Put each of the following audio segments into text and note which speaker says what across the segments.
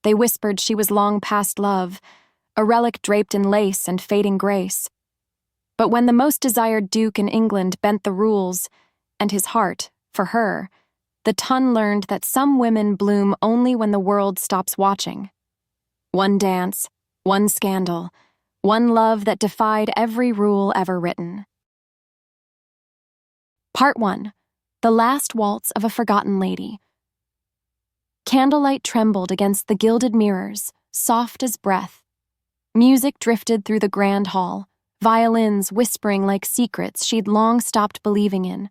Speaker 1: They whispered she was long past love, a relic draped in lace and fading grace. But when the most desired duke in England bent the rules, and his heart, for her, the ton learned that some women bloom only when the world stops watching. One dance, one scandal, one love that defied every rule ever written. Part 1. The Last Waltz of a Forgotten Lady. Candlelight trembled against the gilded mirrors, soft as breath. Music drifted through the grand hall, violins whispering like secrets she'd long stopped believing in.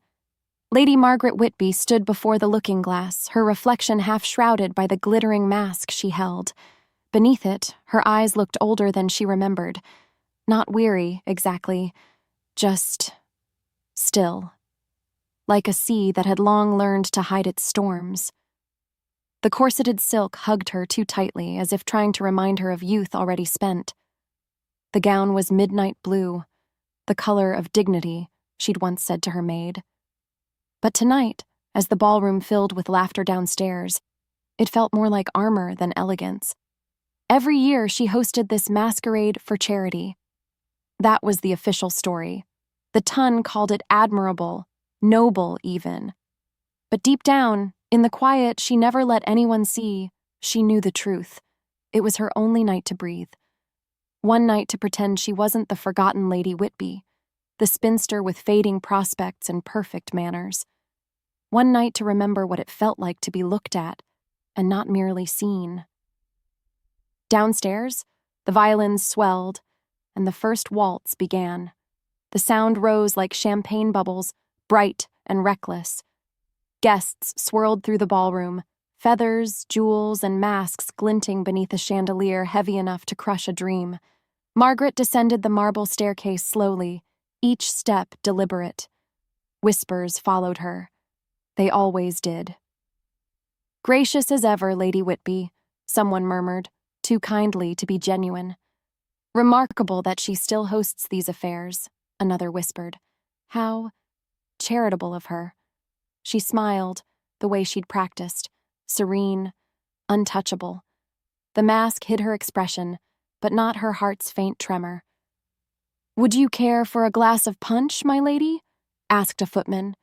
Speaker 1: Lady Margaret Whitby stood before the looking-glass, her reflection half-shrouded by the glittering mask she held. Beneath it, her eyes looked older than she remembered. Not weary, exactly, just still. Like a sea that had long learned to hide its storms. The corseted silk hugged her too tightly, as if trying to remind her of youth already spent. The gown was midnight blue, the color of dignity, she'd once said to her maid. But tonight, as the ballroom filled with laughter downstairs, it felt more like armor than elegance. Every year she hosted this masquerade for charity. That was the official story. The ton called it admirable, noble even. But deep down, in the quiet she never let anyone see, she knew the truth. It was her only night to breathe. One night to pretend she wasn't the forgotten Lady Whitby, the spinster with fading prospects and perfect manners. One night to remember what it felt like to be looked at, and not merely seen. Downstairs, the violins swelled, and the first waltz began. The sound rose like champagne bubbles, bright and reckless. Guests swirled through the ballroom, feathers, jewels, and masks glinting beneath a chandelier heavy enough to crush a dream. Margaret descended the marble staircase slowly, each step deliberate. Whispers followed her. They always did. "Gracious as ever, Lady Whitby," someone murmured, too kindly to be genuine. "Remarkable that she still hosts these affairs," another whispered. "How charitable of her." She smiled, the way she'd practiced, serene, untouchable. The mask hid her expression, but not her heart's faint tremor. "Would you care for a glass of punch, my lady?" asked a footman.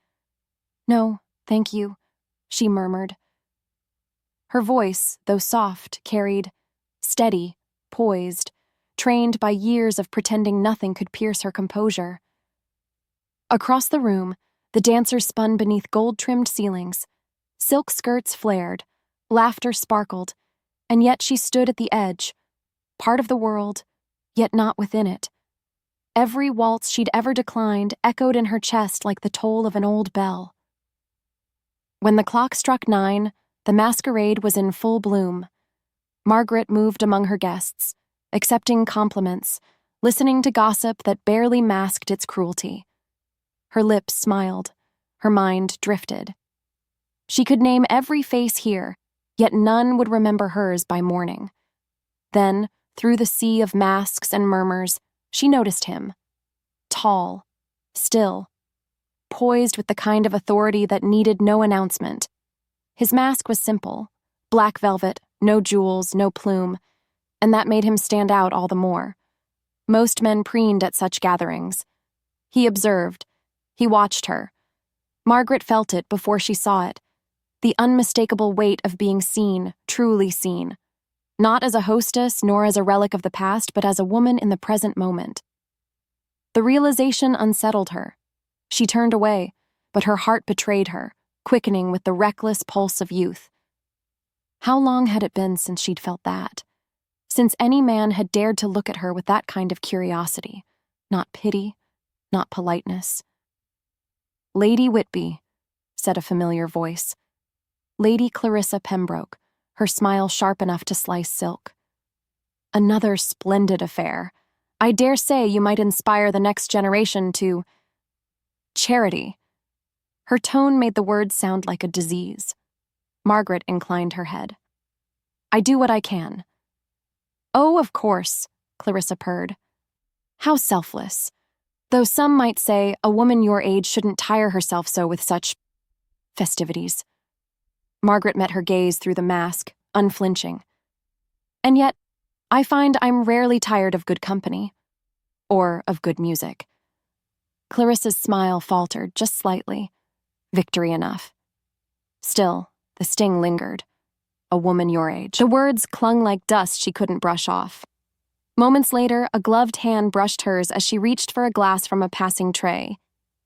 Speaker 1: "No, thank you," she murmured. Her voice, though soft, carried, steady, poised, trained by years of pretending nothing could pierce her composure. Across the room, the dancers spun beneath gold-trimmed ceilings. Silk skirts flared, laughter sparkled, and yet she stood at the edge, part of the world, yet not within it. Every waltz she'd ever declined echoed in her chest like the toll of an old bell. When the clock struck 9, the masquerade was in full bloom. Margaret moved among her guests, accepting compliments, listening to gossip that barely masked its cruelty. Her lips smiled, her mind drifted. She could name every face here, yet none would remember hers by morning. Then, through the sea of masks and murmurs, she noticed him. Tall, still, poised with the kind of authority that needed no announcement. His mask was simple, black velvet, no jewels, no plume, and that made him stand out all the more. Most men preened at such gatherings. He observed. He watched her. Margaret felt it before she saw it. The unmistakable weight of being seen, truly seen. Not as a hostess nor as a relic of the past, but as a woman in the present moment. The realization unsettled her. She turned away, but her heart betrayed her, quickening with the reckless pulse of youth. How long had it been since she'd felt that? Since any man had dared to look at her with that kind of curiosity, not pity, not politeness. "Lady Whitby," said a familiar voice. Lady Clarissa Pembroke, her smile sharp enough to slice silk. "Another splendid affair. I dare say you might inspire the next generation to charity." Her tone made the words sound like a disease. Margaret inclined her head. "I do what I can." "Oh, of course," Clarissa purred. "How selfless. Though some might say a woman your age shouldn't tire herself so with such festivities." Margaret met her gaze through the mask, unflinching. And yet, I find I'm rarely tired of good company. Or of good music. Clarissa's smile faltered just slightly. Victory enough. Still, the sting lingered. A woman your age. The words clung like dust she couldn't brush off. Moments later, a gloved hand brushed hers as she reached for a glass from a passing tray.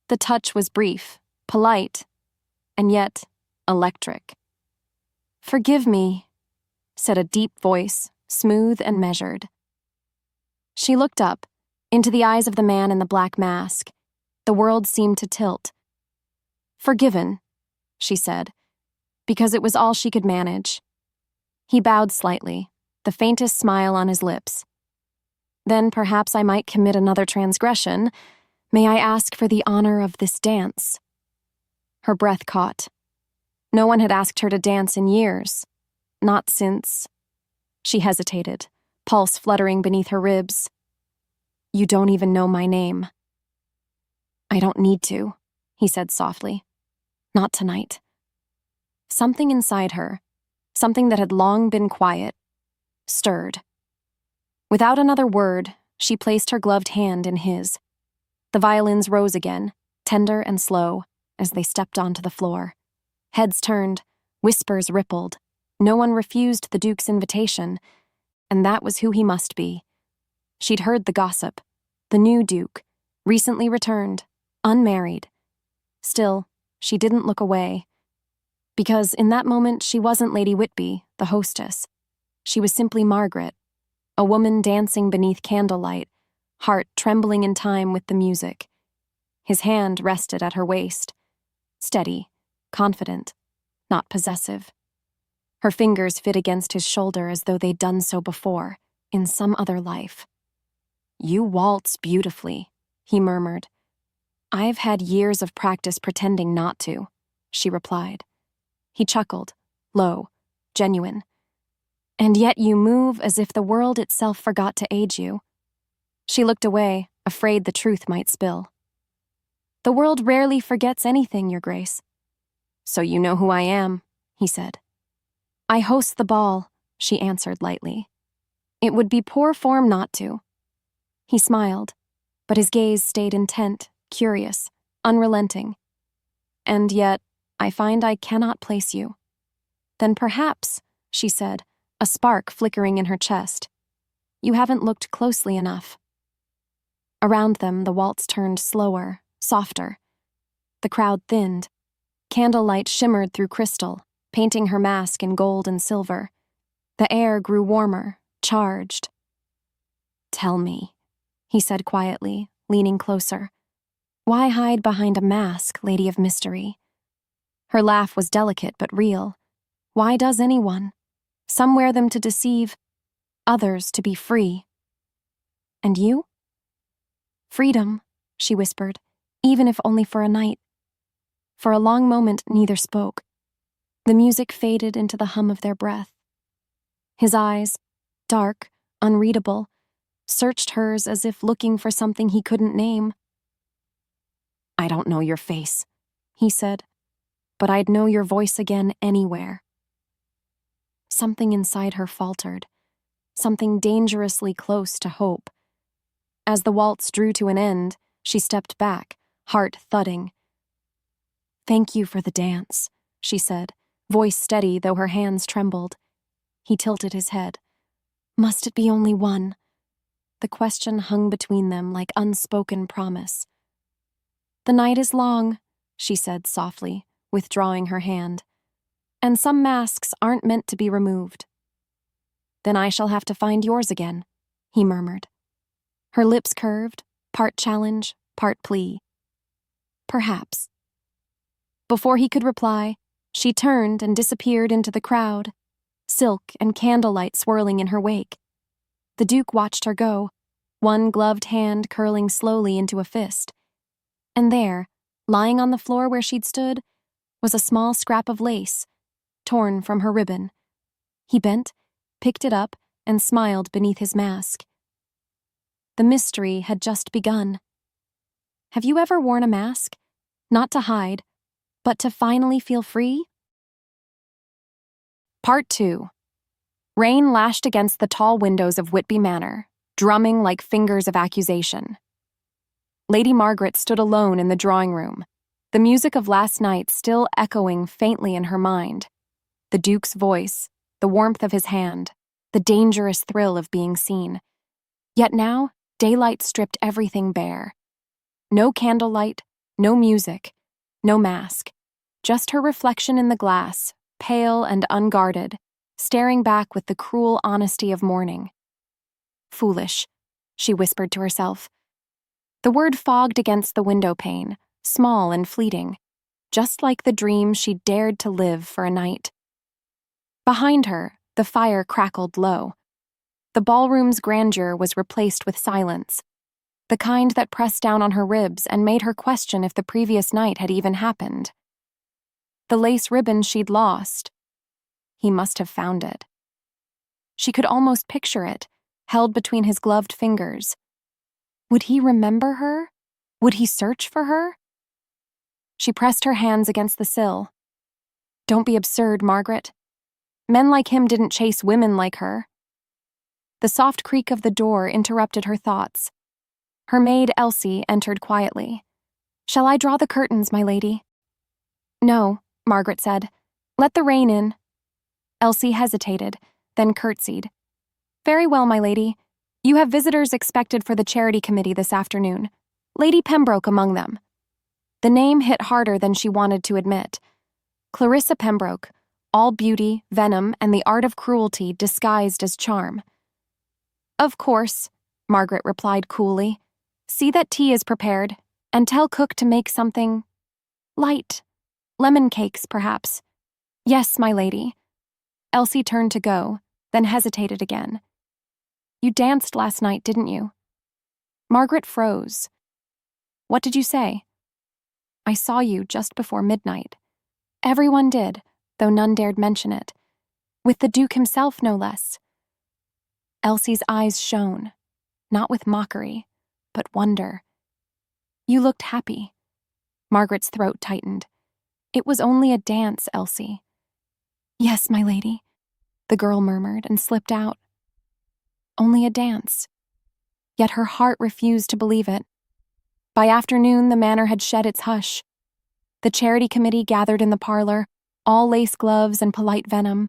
Speaker 1: The touch was brief, polite, and yet electric. "Forgive me," said a deep voice, smooth and measured. She looked up, into the eyes of the man in the black mask. The world seemed to tilt. "Forgiven," she said, because it was all she could manage. He bowed slightly, the faintest smile on his lips. "Then perhaps I might commit another transgression. May I ask for the honor of this dance?" Her breath caught. No one had asked her to dance in years. Not since... She hesitated, pulse fluttering beneath her ribs. "You don't even know my name." "I don't need to," he said softly. "Not tonight." Something inside her, something that had long been quiet, stirred. Without another word, she placed her gloved hand in his. The violins rose again, tender and slow, as they stepped onto the floor. Heads turned, whispers rippled. No one refused the Duke's invitation, and that was who he must be. She'd heard the gossip. The new Duke, recently returned, unmarried. Still, she didn't look away. Because in that moment she wasn't Lady Whitby, the hostess. She was simply Margaret, a woman dancing beneath candlelight, heart trembling in time with the music. His hand rested at her waist. Steady, confident, not possessive. Her fingers fit against his shoulder as though they'd done so before, in some other life. "You waltz beautifully," he murmured. "I've had years of practice pretending not to," she replied. He chuckled, low, genuine. "And yet you move as if the world itself forgot to age you." She looked away, afraid the truth might spill. "The world rarely forgets anything, Your Grace." "So you know who I am," he said. "I host the ball," she answered lightly. "It would be poor form not to." He smiled, but his gaze stayed intent, curious, unrelenting. "And yet, I find I cannot place you." "Then perhaps," she said, a spark flickering in her chest, "you haven't looked closely enough." Around them, the waltz turned slower, softer. The crowd thinned. Candlelight shimmered through crystal, painting her mask in gold and silver. The air grew warmer, charged. "Tell me," he said quietly, leaning closer. "Why hide behind a mask, Lady of Mystery?" Her laugh was delicate but real. "Why does anyone? Some wear them to deceive, others to be free. And you?" "Freedom," she whispered, "even if only for a night." For a long moment, neither spoke. The music faded into the hum of their breath. His eyes, dark, unreadable, searched hers as if looking for something he couldn't name. "I don't know your face," he said, "but I'd know your voice again anywhere." Something inside her faltered, something dangerously close to hope. As the waltz drew to an end, she stepped back, heart thudding. "Thank you for the dance," she said, voice steady though her hands trembled. He tilted his head. "Must it be only one?" The question hung between them like unspoken promise. "The night is long," she said softly, withdrawing her hand. "And some masks aren't meant to be removed." "Then I shall have to find yours again," he murmured. Her lips curved, part challenge, part plea. "Perhaps." Before he could reply, she turned and disappeared into the crowd, silk and candlelight swirling in her wake. The Duke watched her go, one gloved hand curling slowly into a fist. And there, lying on the floor where she'd stood, was a small scrap of lace, torn from her ribbon. He bent, picked it up, and smiled beneath his mask. The mystery had just begun. Have you ever worn a mask? Not to hide, but to finally feel free? Part 2. Rain lashed against the tall windows of Whitby Manor, drumming like fingers of accusation. Lady Margaret stood alone in the drawing room, the music of last night still echoing faintly in her mind. The Duke's voice, the warmth of his hand, the dangerous thrill of being seen. Yet now, daylight stripped everything bare. No candlelight, no music, no mask, just her reflection in the glass, pale and unguarded, staring back with the cruel honesty of mourning. Foolish, she whispered to herself. The word fogged against the window pane, small and fleeting, just like the dream she dared to live for a night. Behind her, the fire crackled low. The ballroom's grandeur was replaced with silence, the kind that pressed down on her ribs and made her question if the previous night had even happened. The lace ribbon she'd lost. He must have found it. She could almost picture it, held between his gloved fingers. Would he remember her? Would he search for her? She pressed her hands against the sill. Don't be absurd, Margaret. Men like him didn't chase women like her. The soft creak of the door interrupted her thoughts. Her maid, Elsie, entered quietly. Shall I draw the curtains, my lady? No, Margaret said. Let the rain in. Elsie hesitated, then curtsied. Very well, my lady. You have visitors expected for the charity committee this afternoon. Lady Pembroke among them. The name hit harder than she wanted to admit. Clarissa Pembroke, all beauty, venom, and the art of cruelty disguised as charm. Of course, Margaret replied coolly. See that tea is prepared, and tell cook to make something light. Lemon cakes, perhaps. Yes, my lady. Elsie turned to go, then hesitated again. You danced last night, didn't you? Margaret froze. What did you say? I saw you just before midnight. Everyone did, though none dared mention it. With the Duke himself, no less. Elsie's eyes shone, not with mockery, but wonder. You looked happy. Margaret's throat tightened. It was only a dance, Elsie. Yes, my lady, the girl murmured and slipped out. Only a dance. Yet her heart refused to believe it. By afternoon, the manor had shed its hush. The charity committee gathered in the parlor, all lace gloves and polite venom.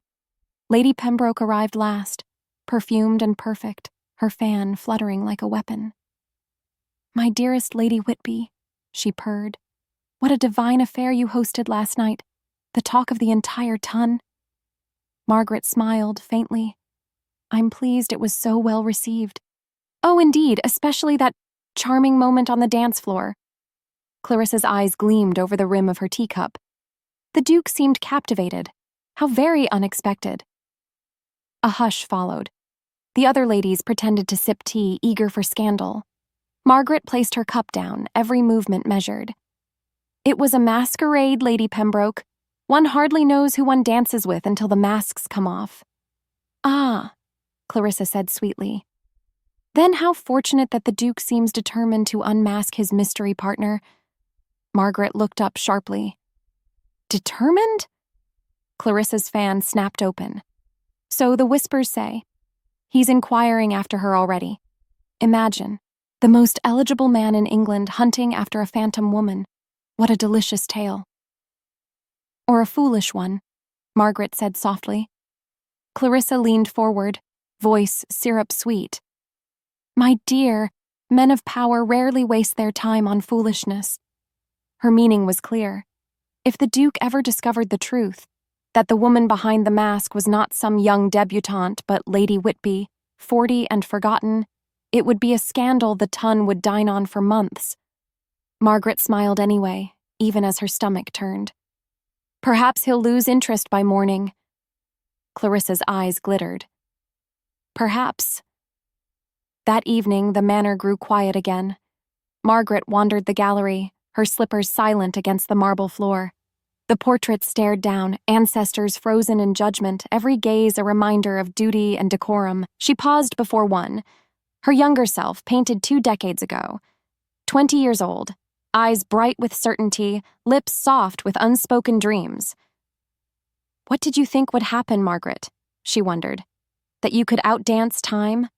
Speaker 1: Lady Pembroke arrived last, perfumed and perfect, her fan fluttering like a weapon. My dearest Lady Whitby, she purred. What a divine affair you hosted last night, the talk of the entire ton. Margaret smiled faintly. I'm pleased it was so well received. Oh, indeed, especially that charming moment on the dance floor. Clarissa's eyes gleamed over the rim of her teacup. The Duke seemed captivated. How very unexpected. A hush followed. The other ladies pretended to sip tea, eager for scandal. Margaret placed her cup down, every movement measured. It was a masquerade, Lady Pembroke. One hardly knows who one dances with until the masks come off. Ah, Clarissa said sweetly. Then how fortunate that the Duke seems determined to unmask his mystery partner. Margaret looked up sharply. Determined? Clarissa's fan snapped open. So the whispers say. He's inquiring after her already. Imagine, the most eligible man in England hunting after a phantom woman. What a delicious tale. Or a foolish one, Margaret said softly. Clarissa leaned forward, voice syrup-sweet. My dear, men of power rarely waste their time on foolishness. Her meaning was clear. If the Duke ever discovered the truth, that the woman behind the mask was not some young debutante but Lady Whitby, 40 and forgotten, it would be a scandal the ton would dine on for months. Margaret smiled anyway, even as her stomach turned. Perhaps he'll lose interest by morning. Clarissa's eyes glittered. Perhaps. That evening, the manor grew quiet again. Margaret wandered the gallery, her slippers silent against the marble floor. The portraits stared down, ancestors frozen in judgment, every gaze a reminder of duty and decorum. She paused before one, her younger self painted 2 decades ago. 20 years old, eyes bright with certainty, lips soft with unspoken dreams. What did you think would happen, Margaret? She wondered. That you could outdance time?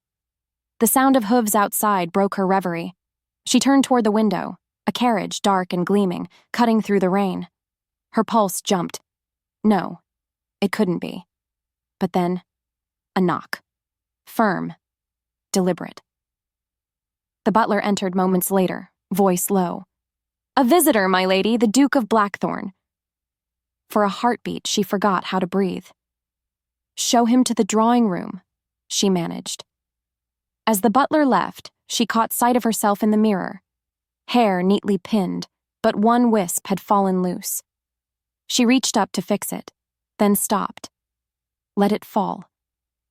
Speaker 1: The sound of hooves outside broke her reverie. She turned toward the window, a carriage dark and gleaming, cutting through the rain. Her pulse jumped. No, it couldn't be. But then, a knock. Firm, deliberate. The butler entered moments later, voice low. "A visitor, my lady, the Duke of Blackthorn." For a heartbeat, she forgot how to breathe. "Show him to the drawing room," she managed. As the butler left, she caught sight of herself in the mirror. Hair neatly pinned, but one wisp had fallen loose. She reached up to fix it, then stopped. Let it fall.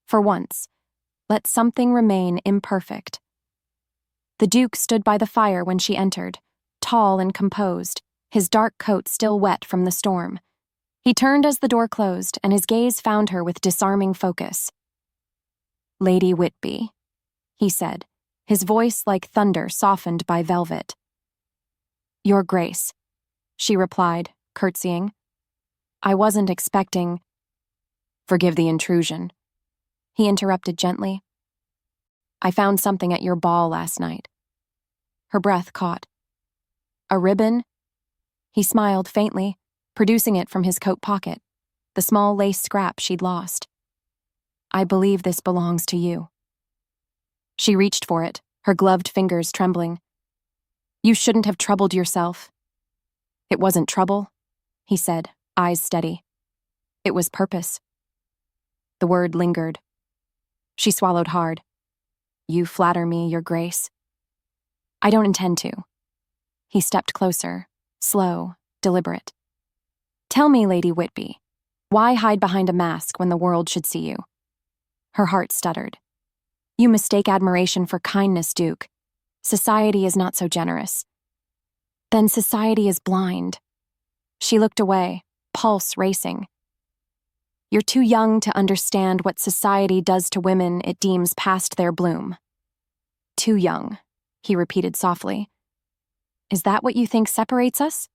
Speaker 1: For once, let something remain imperfect. The Duke stood by the fire when she entered, tall and composed, his dark coat still wet from the storm. He turned as the door closed, and his gaze found her with disarming focus. "Lady Whitby," he said, his voice like thunder softened by velvet. "Your Grace," she replied, curtsying. "I wasn't expecting—" "Forgive the intrusion," he interrupted gently. "I found something at your ball last night." Her breath caught. "A ribbon?" He smiled faintly, producing it from his coat pocket, the small lace scrap she'd lost. "I believe this belongs to you." She reached for it, her gloved fingers trembling. "You shouldn't have troubled yourself." "It wasn't trouble," he said, eyes steady. "It was purpose." The word lingered. She swallowed hard. "You flatter me, Your Grace." "I don't intend to." He stepped closer, slow, deliberate. "Tell me, Lady Whitby, why hide behind a mask when the world should see you?" Her heart stuttered. "You mistake admiration for kindness, Duke. Society is not so generous." "Then society is blind." She looked away, pulse racing. "You're too young to understand what society does to women it deems past their bloom." "Too young," he repeated softly. "Is that what you think separates us?"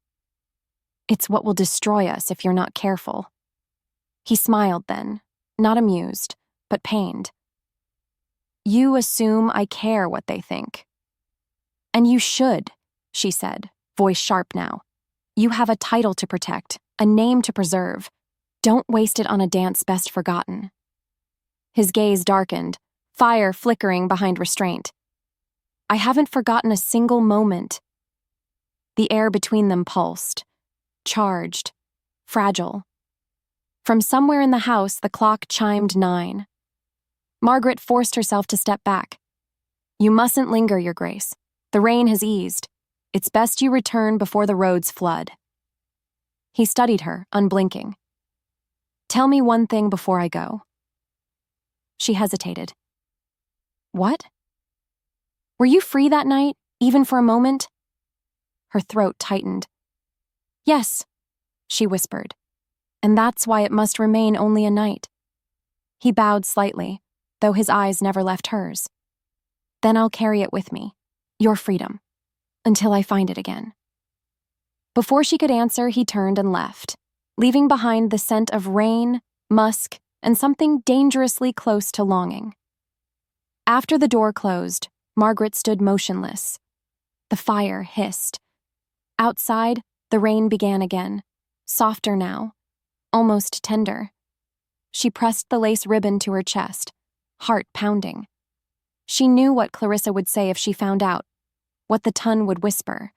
Speaker 1: "It's what will destroy us if you're not careful." He smiled then, not amused, but pained. "You assume I care what they think." "And you should," she said, voice sharp now. "You have a title to protect, a name to preserve. Don't waste it on a dance best forgotten." His gaze darkened, fire flickering behind restraint. "I haven't forgotten a single moment." The air between them pulsed, charged, fragile. From somewhere in the house, the clock chimed 9. Margaret forced herself to step back. "You mustn't linger, Your Grace. The rain has eased. It's best you return before the roads flood." He studied her, unblinking. "Tell me one thing before I go." She hesitated. "What? Were you free that night, even for a moment?" Her throat tightened. "Yes," she whispered, "and that's why it must remain only a night." He bowed slightly, though his eyes never left hers. "Then I'll carry it with me, your freedom, until I find it again." Before she could answer, he turned and left, leaving behind the scent of rain, musk, and something dangerously close to longing. After the door closed, Margaret stood motionless. The fire hissed. Outside, the rain began again, softer now, almost tender. She pressed the lace ribbon to her chest, heart pounding. She knew what Clarissa would say if she found out, what the ton would whisper.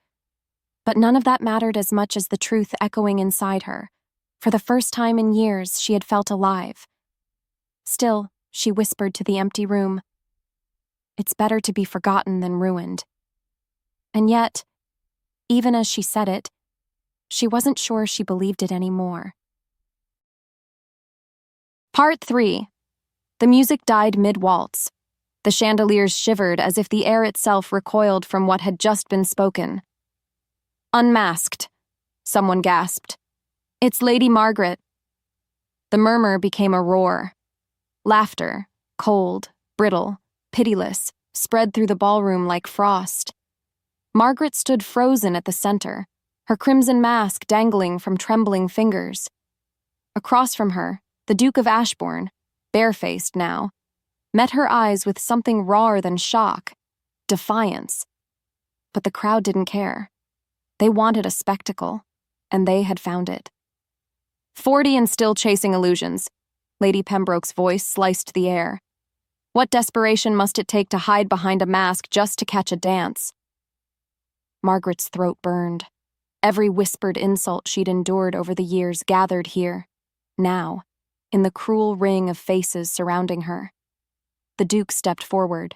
Speaker 1: But none of that mattered as much as the truth echoing inside her. For the first time in years, she had felt alive. Still, she whispered to the empty room, "It's better to be forgotten than ruined." And yet, even as she said it, she wasn't sure she believed it anymore. Part 3. The music died mid-waltz. The chandeliers shivered as if the air itself recoiled from what had just been spoken. "Unmasked," someone gasped. "It's Lady Margaret." The murmur became a roar. Laughter, cold, brittle, pitiless, spread through the ballroom like frost. Margaret stood frozen at the center, her crimson mask dangling from trembling fingers. Across from her, the Duke of Ashbourne, barefaced now, met her eyes with something rawer than shock, defiance. But the crowd didn't care. They wanted a spectacle, and they had found it. 40 and still chasing illusions. Lady Pembroke's voice sliced the air. What desperation must it take to hide behind a mask just to catch a dance? Margaret's throat burned. Every whispered insult she'd endured over the years gathered here, now, in the cruel ring of faces surrounding her. The Duke stepped forward.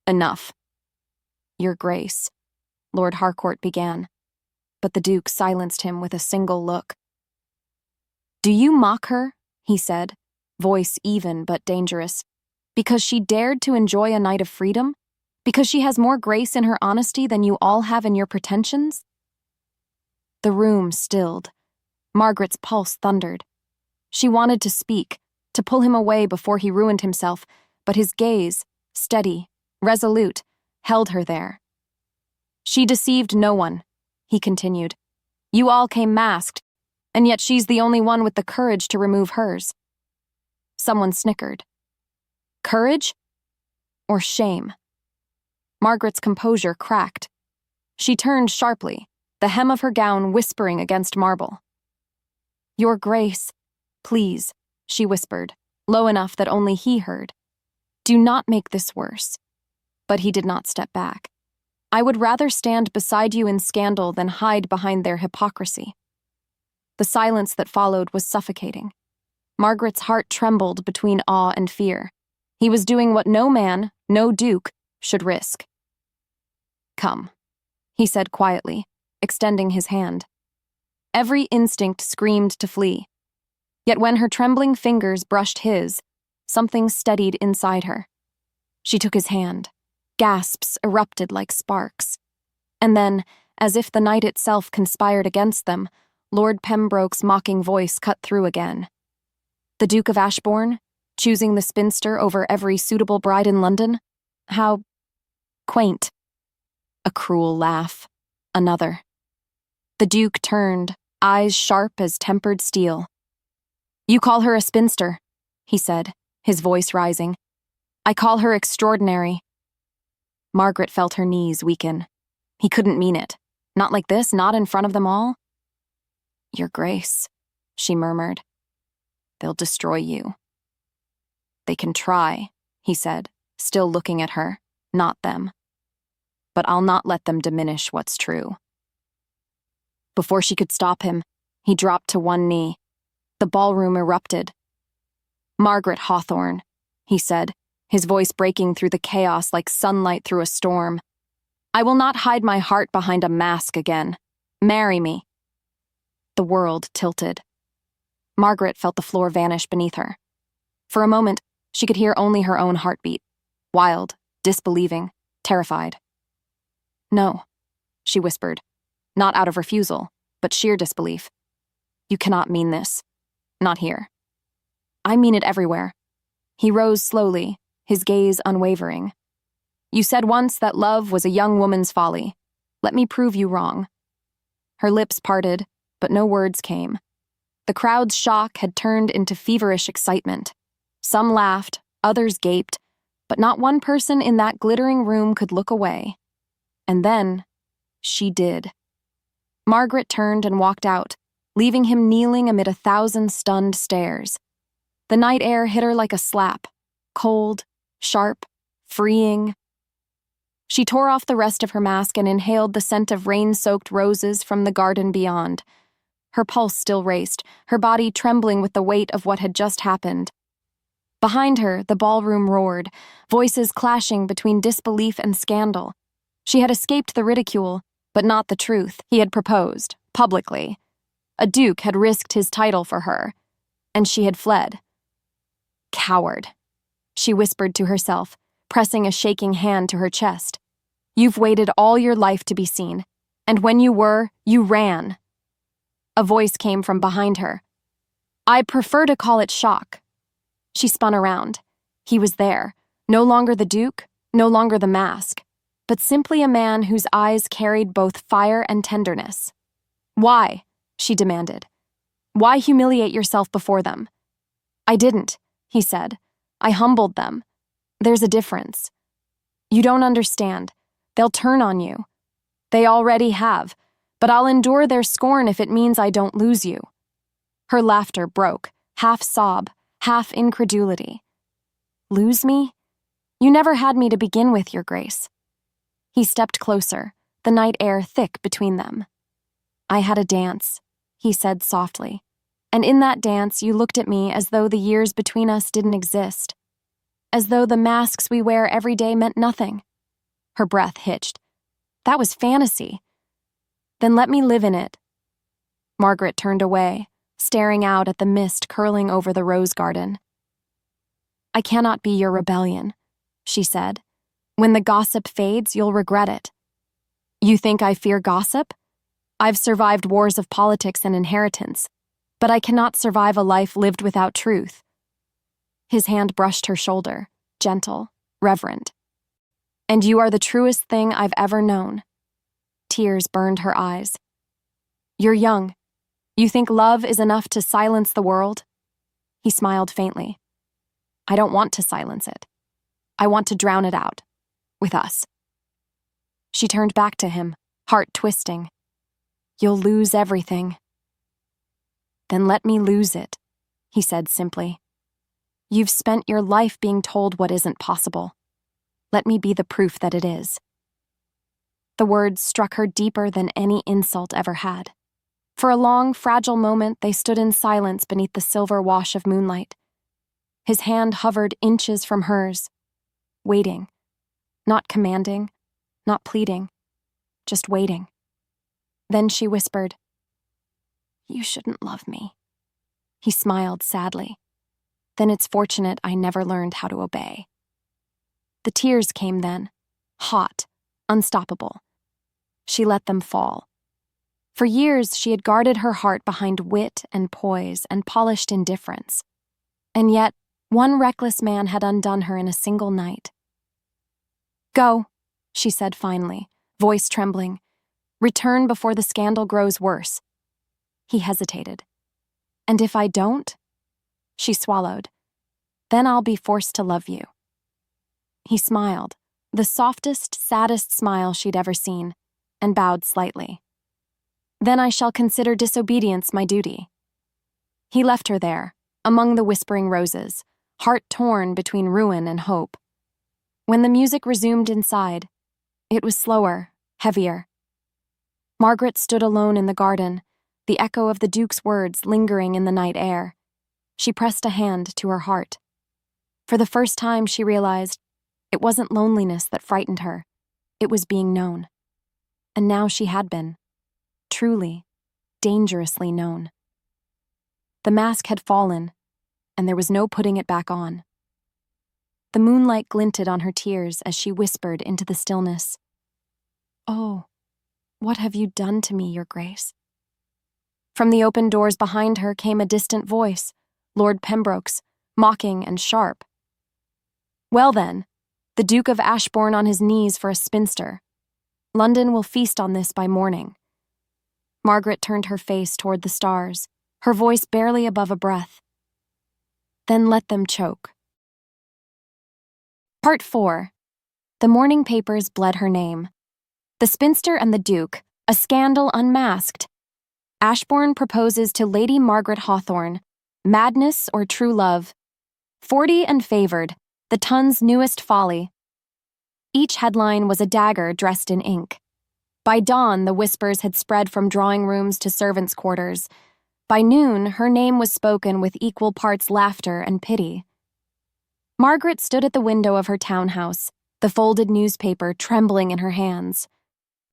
Speaker 1: Enough. Your Grace, Lord Harcourt began, but the Duke silenced him with a single look. Do you mock her? He said, voice even but dangerous. Because she dared to enjoy a night of freedom? Because she has more grace in her honesty than you all have in your pretensions? The room stilled. Margaret's pulse thundered. She wanted to speak, to pull him away before he ruined himself, but his gaze, steady, resolute, held her there. She deceived no one, he continued. You all came masked, and yet she's the only one with the courage to remove hers. Someone snickered. Courage? Or shame? Margaret's composure cracked. She turned sharply, the hem of her gown whispering against marble. Your Grace, please, she whispered, low enough that only he heard. Do not make this worse. But he did not step back. I would rather stand beside you in scandal than hide behind their hypocrisy. The silence that followed was suffocating. Margaret's heart trembled between awe and fear. He was doing what no man, no duke, should risk. Come, he said quietly, extending his hand. Every instinct screamed to flee. Yet when her trembling fingers brushed his, something steadied inside her. She took his hand. Gasps erupted like sparks. And then, as if the night itself conspired against them, Lord Pembroke's mocking voice cut through again. The Duke of Ashbourne, choosing the spinster over every suitable bride in London? How quaint. A cruel laugh. Another. The Duke turned, eyes sharp as tempered steel. You call her a spinster, he said, his voice rising. I call her extraordinary. Margaret felt her knees weaken. He couldn't mean it. Not like this, not in front of them all. Your Grace, she murmured. They'll destroy you. They can try, he said, still looking at her, not them. But I'll not let them diminish what's true. Before she could stop him, he dropped to one knee. The ballroom erupted. Margaret Hawthorne, he said, his voice breaking through the chaos like sunlight through a storm. I will not hide my heart behind a mask again. Marry me. The world tilted. Margaret felt the floor vanish beneath her. For a moment, she could hear only her own heartbeat. Wild, disbelieving, terrified. No, she whispered, not out of refusal, but sheer disbelief. You cannot mean this. Not here. I mean it everywhere. He rose slowly, his gaze unwavering. You said once that love was a young woman's folly. Let me prove you wrong. Her lips parted, but no words came. The crowd's shock had turned into feverish excitement. Some laughed, others gaped, but not one person in that glittering room could look away. And then, she did. Margaret turned and walked out, leaving him kneeling amid 1,000 stunned stares. The night air hit her like a slap, cold, sharp, freeing. She tore off the rest of her mask and inhaled the scent of rain-soaked roses from the garden beyond. Her pulse still raced, her body trembling with the weight of what had just happened. Behind her, the ballroom roared, voices clashing between disbelief and scandal. She had escaped the ridicule, but not the truth he had proposed, publicly. A duke had risked his title for her, and she had fled. Coward, she whispered to herself, pressing a shaking hand to her chest. You've waited all your life to be seen, and when you were, you ran. A voice came from behind her. I prefer to call it shock. She spun around. He was there, no longer the Duke, no longer the mask, but simply a man whose eyes carried both fire and tenderness. Why? She demanded. Why humiliate yourself before them? I didn't, he said, I humbled them. There's a difference. You don't understand. They'll turn on you. They already have, but I'll endure their scorn if it means I don't lose you." Her laughter broke, half sob, half incredulity. "Lose me? You never had me to begin with, Your Grace." He stepped closer, the night air thick between them. "I had a dance," he said softly, "and in that dance you looked at me as though the years between us didn't exist, as though the masks we wear every day meant nothing." Her breath hitched. "That was fantasy." "Then let me live in it." Margaret turned away, staring out at the mist curling over the rose garden. "I cannot be your rebellion," she said. "When the gossip fades, you'll regret it." "You think I fear gossip? I've survived wars of politics and inheritance, but I cannot survive a life lived without truth." His hand brushed her shoulder, gentle, reverent. "And you are the truest thing I've ever known." Tears burned her eyes. "You're young. You think love is enough to silence the world?" He smiled faintly. "I don't want to silence it. I want to drown it out. With us." She turned back to him, heart twisting. "You'll lose everything." "Then let me lose it," he said simply. "You've spent your life being told what isn't possible. Let me be the proof that it is." The words struck her deeper than any insult ever had. For a long, fragile moment, they stood in silence beneath the silver wash of moonlight. His hand hovered inches from hers, waiting, not commanding, not pleading, just waiting. Then she whispered, "You shouldn't love me." He smiled sadly. "Then it's fortunate I never learned how to obey." The tears came then, hot, unstoppable. She let them fall. For years, she had guarded her heart behind wit and poise and polished indifference. And yet, one reckless man had undone her in a single night. "Go," she said finally, voice trembling. "Return before the scandal grows worse." He hesitated. "And if I don't?" She swallowed. "Then I'll be forced to love you." He smiled, the softest, saddest smile she'd ever seen, and bowed slightly. "Then I shall consider disobedience my duty." He left her there, among the whispering roses, heart torn between ruin and hope. When the music resumed inside, it was slower, heavier. Margaret stood alone in the garden, the echo of the Duke's words lingering in the night air. She pressed a hand to her heart. For the first time, she realized it wasn't loneliness that frightened her. It was being known. And now she had been. Truly, dangerously known. The mask had fallen, and there was no putting it back on. The moonlight glinted on her tears as she whispered into the stillness, "Oh, what have you done to me, Your Grace?" From the open doors behind her came a distant voice, Lord Pembroke's, mocking and sharp. "Well then, the Duke of Ashbourne on his knees for a spinster. London will feast on this by morning." Margaret turned her face toward the stars, her voice barely above a breath. "Then let them choke." Part 4. The morning papers bled her name. The Spinster and the Duke, a scandal unmasked. Ashbourne proposes to Lady Margaret Hawthorne. Madness or true love. 40 and favored, the Tun's newest folly. Each headline was a dagger dressed in ink. By dawn, the whispers had spread from drawing rooms to servants' quarters. By noon, her name was spoken with equal parts laughter and pity. Margaret stood at the window of her townhouse, the folded newspaper trembling in her hands.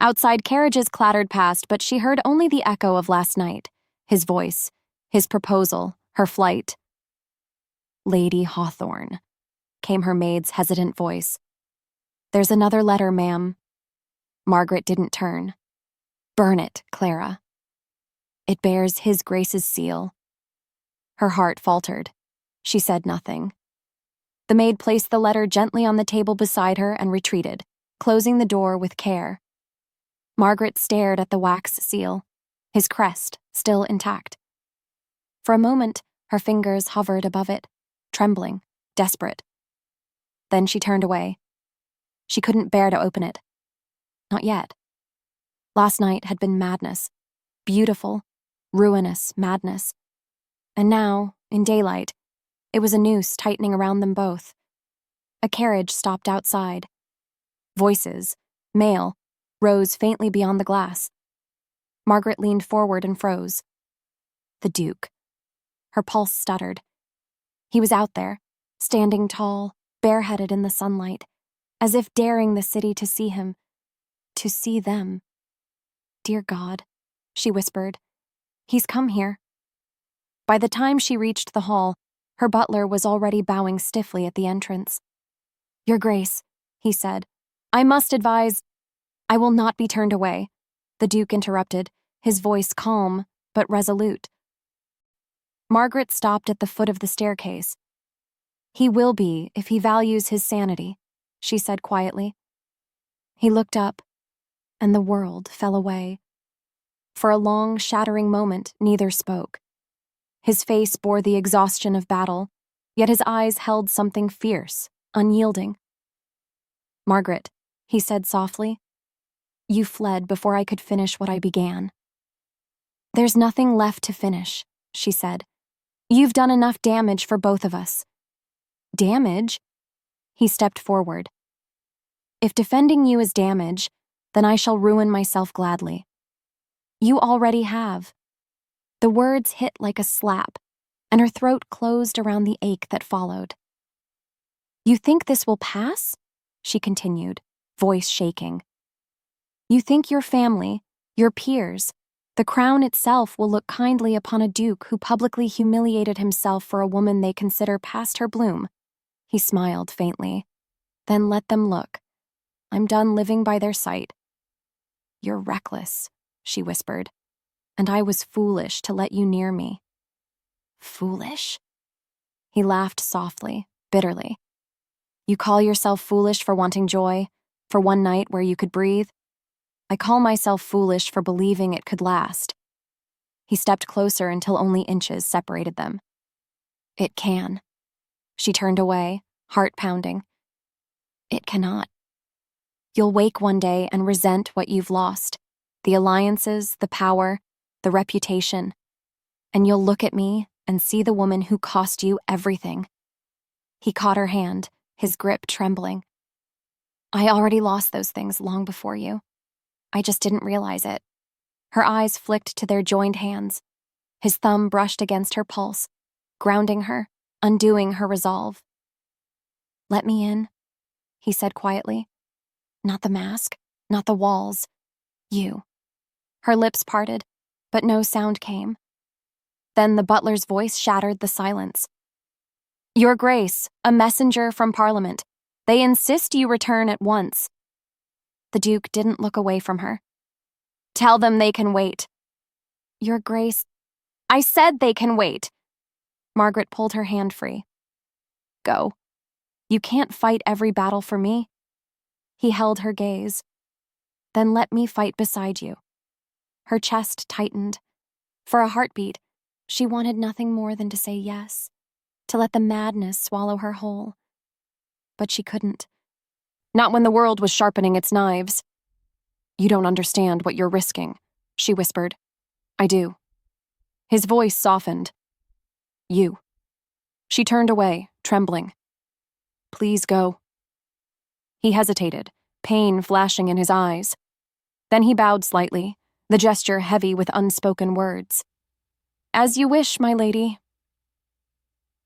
Speaker 1: Outside carriages clattered past, but she heard only the echo of last night, his voice, his proposal, her flight. "Lady Hawthorne," came her maid's hesitant voice. "There's another letter, ma'am." Margaret didn't turn. "Burn it, Clara. It bears His Grace's seal." Her heart faltered. She said nothing. The maid placed the letter gently on the table beside her and retreated, closing the door with care. Margaret stared at the wax seal, his crest still intact. For a moment, her fingers hovered above it, trembling, desperate. Then she turned away. She couldn't bear to open it. Not yet. Last night had been madness. Beautiful, ruinous madness. And now, in daylight, it was a noose tightening around them both. A carriage stopped outside. Voices, male, rose faintly beyond the glass. Margaret leaned forward and froze. The Duke. Her pulse stuttered. He was out there, standing tall, bareheaded in the sunlight, as if daring the city to see him, to see them. Dear God, she whispered, he's come here. By the time she reached the hall, her butler was already bowing stiffly at the entrance. Your Grace, he said, I must advise— I will not be turned away, the Duke interrupted, his voice calm but resolute. Margaret stopped at the foot of the staircase. He will be if he values his sanity, she said quietly. He looked up, and the world fell away. For a long, shattering moment, neither spoke. His face bore the exhaustion of battle, yet his eyes held something fierce, unyielding. Margaret, he said softly, you fled before I could finish what I began. There's nothing left to finish, she said. You've done enough damage for both of us. Damage? He stepped forward. If defending you is damage, then I shall ruin myself gladly. You already have. The words hit like a slap, and her throat closed around the ache that followed. You think this will pass? She continued, voice shaking. You think your family, your peers, the crown itself will look kindly upon a duke who publicly humiliated himself for a woman they consider past her bloom? He smiled faintly. Then let them look. I'm done living by their sight. You're reckless, she whispered, and I was foolish to let you near me. Foolish? He laughed softly, bitterly. You call yourself foolish for wanting joy, for one night where you could breathe? I call myself foolish for believing it could last. He stepped closer until only inches separated them. It can. She turned away, heart pounding. It cannot. You'll wake one day and resent what you've lost, the alliances, the power, the reputation, and you'll look at me and see the woman who cost you everything. He caught her hand, his grip trembling. I already lost those things long before you. I just didn't realize it. Her eyes flicked to their joined hands. His thumb brushed against her pulse, grounding her, undoing her resolve. Let me in, he said quietly. Not the mask, not the walls. You. Her lips parted, but no sound came. Then the butler's voice shattered the silence. Your Grace, a messenger from Parliament. They insist you return at once. The Duke didn't look away from her. Tell them they can wait. Your Grace, I said they can wait. Margaret pulled her hand free. Go. You can't fight every battle for me. He held her gaze. Then let me fight beside you. Her chest tightened. For a heartbeat, she wanted nothing more than to say yes, to let the madness swallow her whole. But she couldn't. Not when the world was sharpening its knives. You don't understand what you're risking, she whispered. I do. His voice softened. You. She turned away, trembling. Please go. He hesitated, pain flashing in his eyes. Then he bowed slightly, the gesture heavy with unspoken words. As you wish, my lady.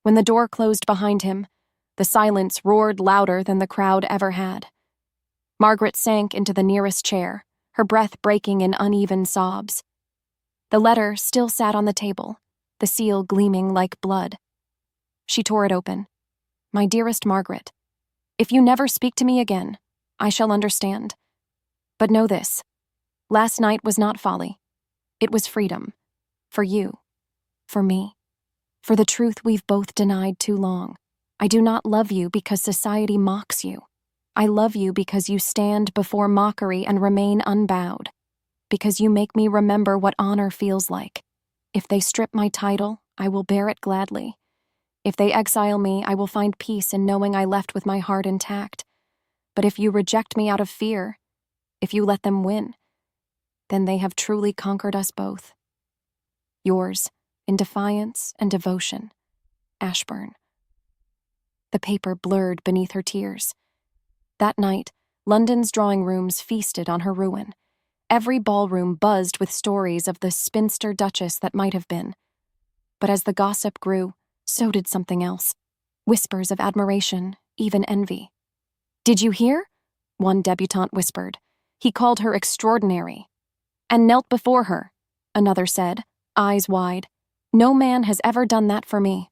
Speaker 1: When the door closed behind him, the silence roared louder than the crowd ever had. Margaret sank into the nearest chair, her breath breaking in uneven sobs. The letter still sat on the table, the seal gleaming like blood. She tore it open. My dearest Margaret, if you never speak to me again, I shall understand. But know this, last night was not folly. It was freedom. For you. For me. For the truth we've both denied too long. I do not love you because society mocks you. I love you because you stand before mockery and remain unbowed. Because you make me remember what honor feels like. If they strip my title, I will bear it gladly. If they exile me, I will find peace in knowing I left with my heart intact. But if you reject me out of fear, if you let them win, then they have truly conquered us both. Yours, in defiance and devotion, Ashbourne. The paper blurred beneath her tears. That night, London's drawing rooms feasted on her ruin. Every ballroom buzzed with stories of the spinster duchess that might have been. But as the gossip grew, so did something else. Whispers of admiration, even envy. "Did you hear?" one debutante whispered. "He called her extraordinary." "And knelt before her," another said, eyes wide. "No man has ever done that for me."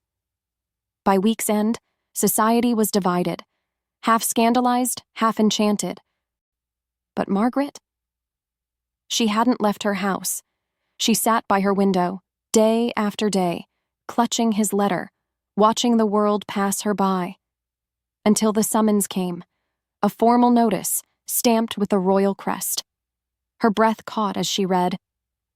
Speaker 1: By week's end, society was divided, half scandalized, half enchanted. But Margaret? She hadn't left her house. She sat by her window, day after day, clutching his letter, watching the world pass her by. Until the summons came, a formal notice, stamped with the royal crest. Her breath caught as she read,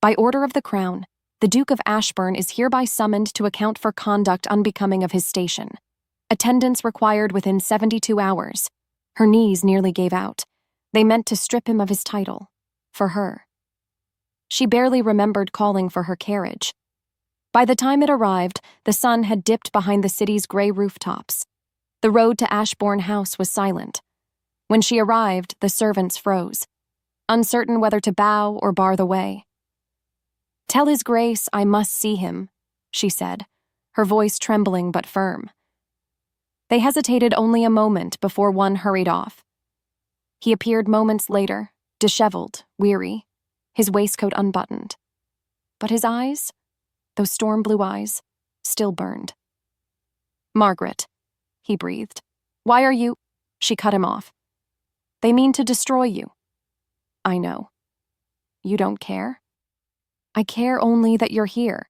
Speaker 1: "By order of the Crown, the Duke of Ashbourne is hereby summoned to account for conduct unbecoming of his station. Attendance required within 72 hours. Her knees nearly gave out. They meant to strip him of his title. For her. She barely remembered calling for her carriage. By the time it arrived, the sun had dipped behind the city's gray rooftops. The road to Ashbourne House was silent. When she arrived, the servants froze, uncertain whether to bow or bar the way. "Tell His Grace I must see him," she said, her voice trembling but firm. They hesitated only a moment before one hurried off. He appeared moments later, disheveled, weary, his waistcoat unbuttoned. But his eyes, those storm-blue eyes, still burned. "Margaret," he breathed. "Why are you—" She cut him off. "They mean to destroy you." "I know. You don't care?" "I care only that you're here."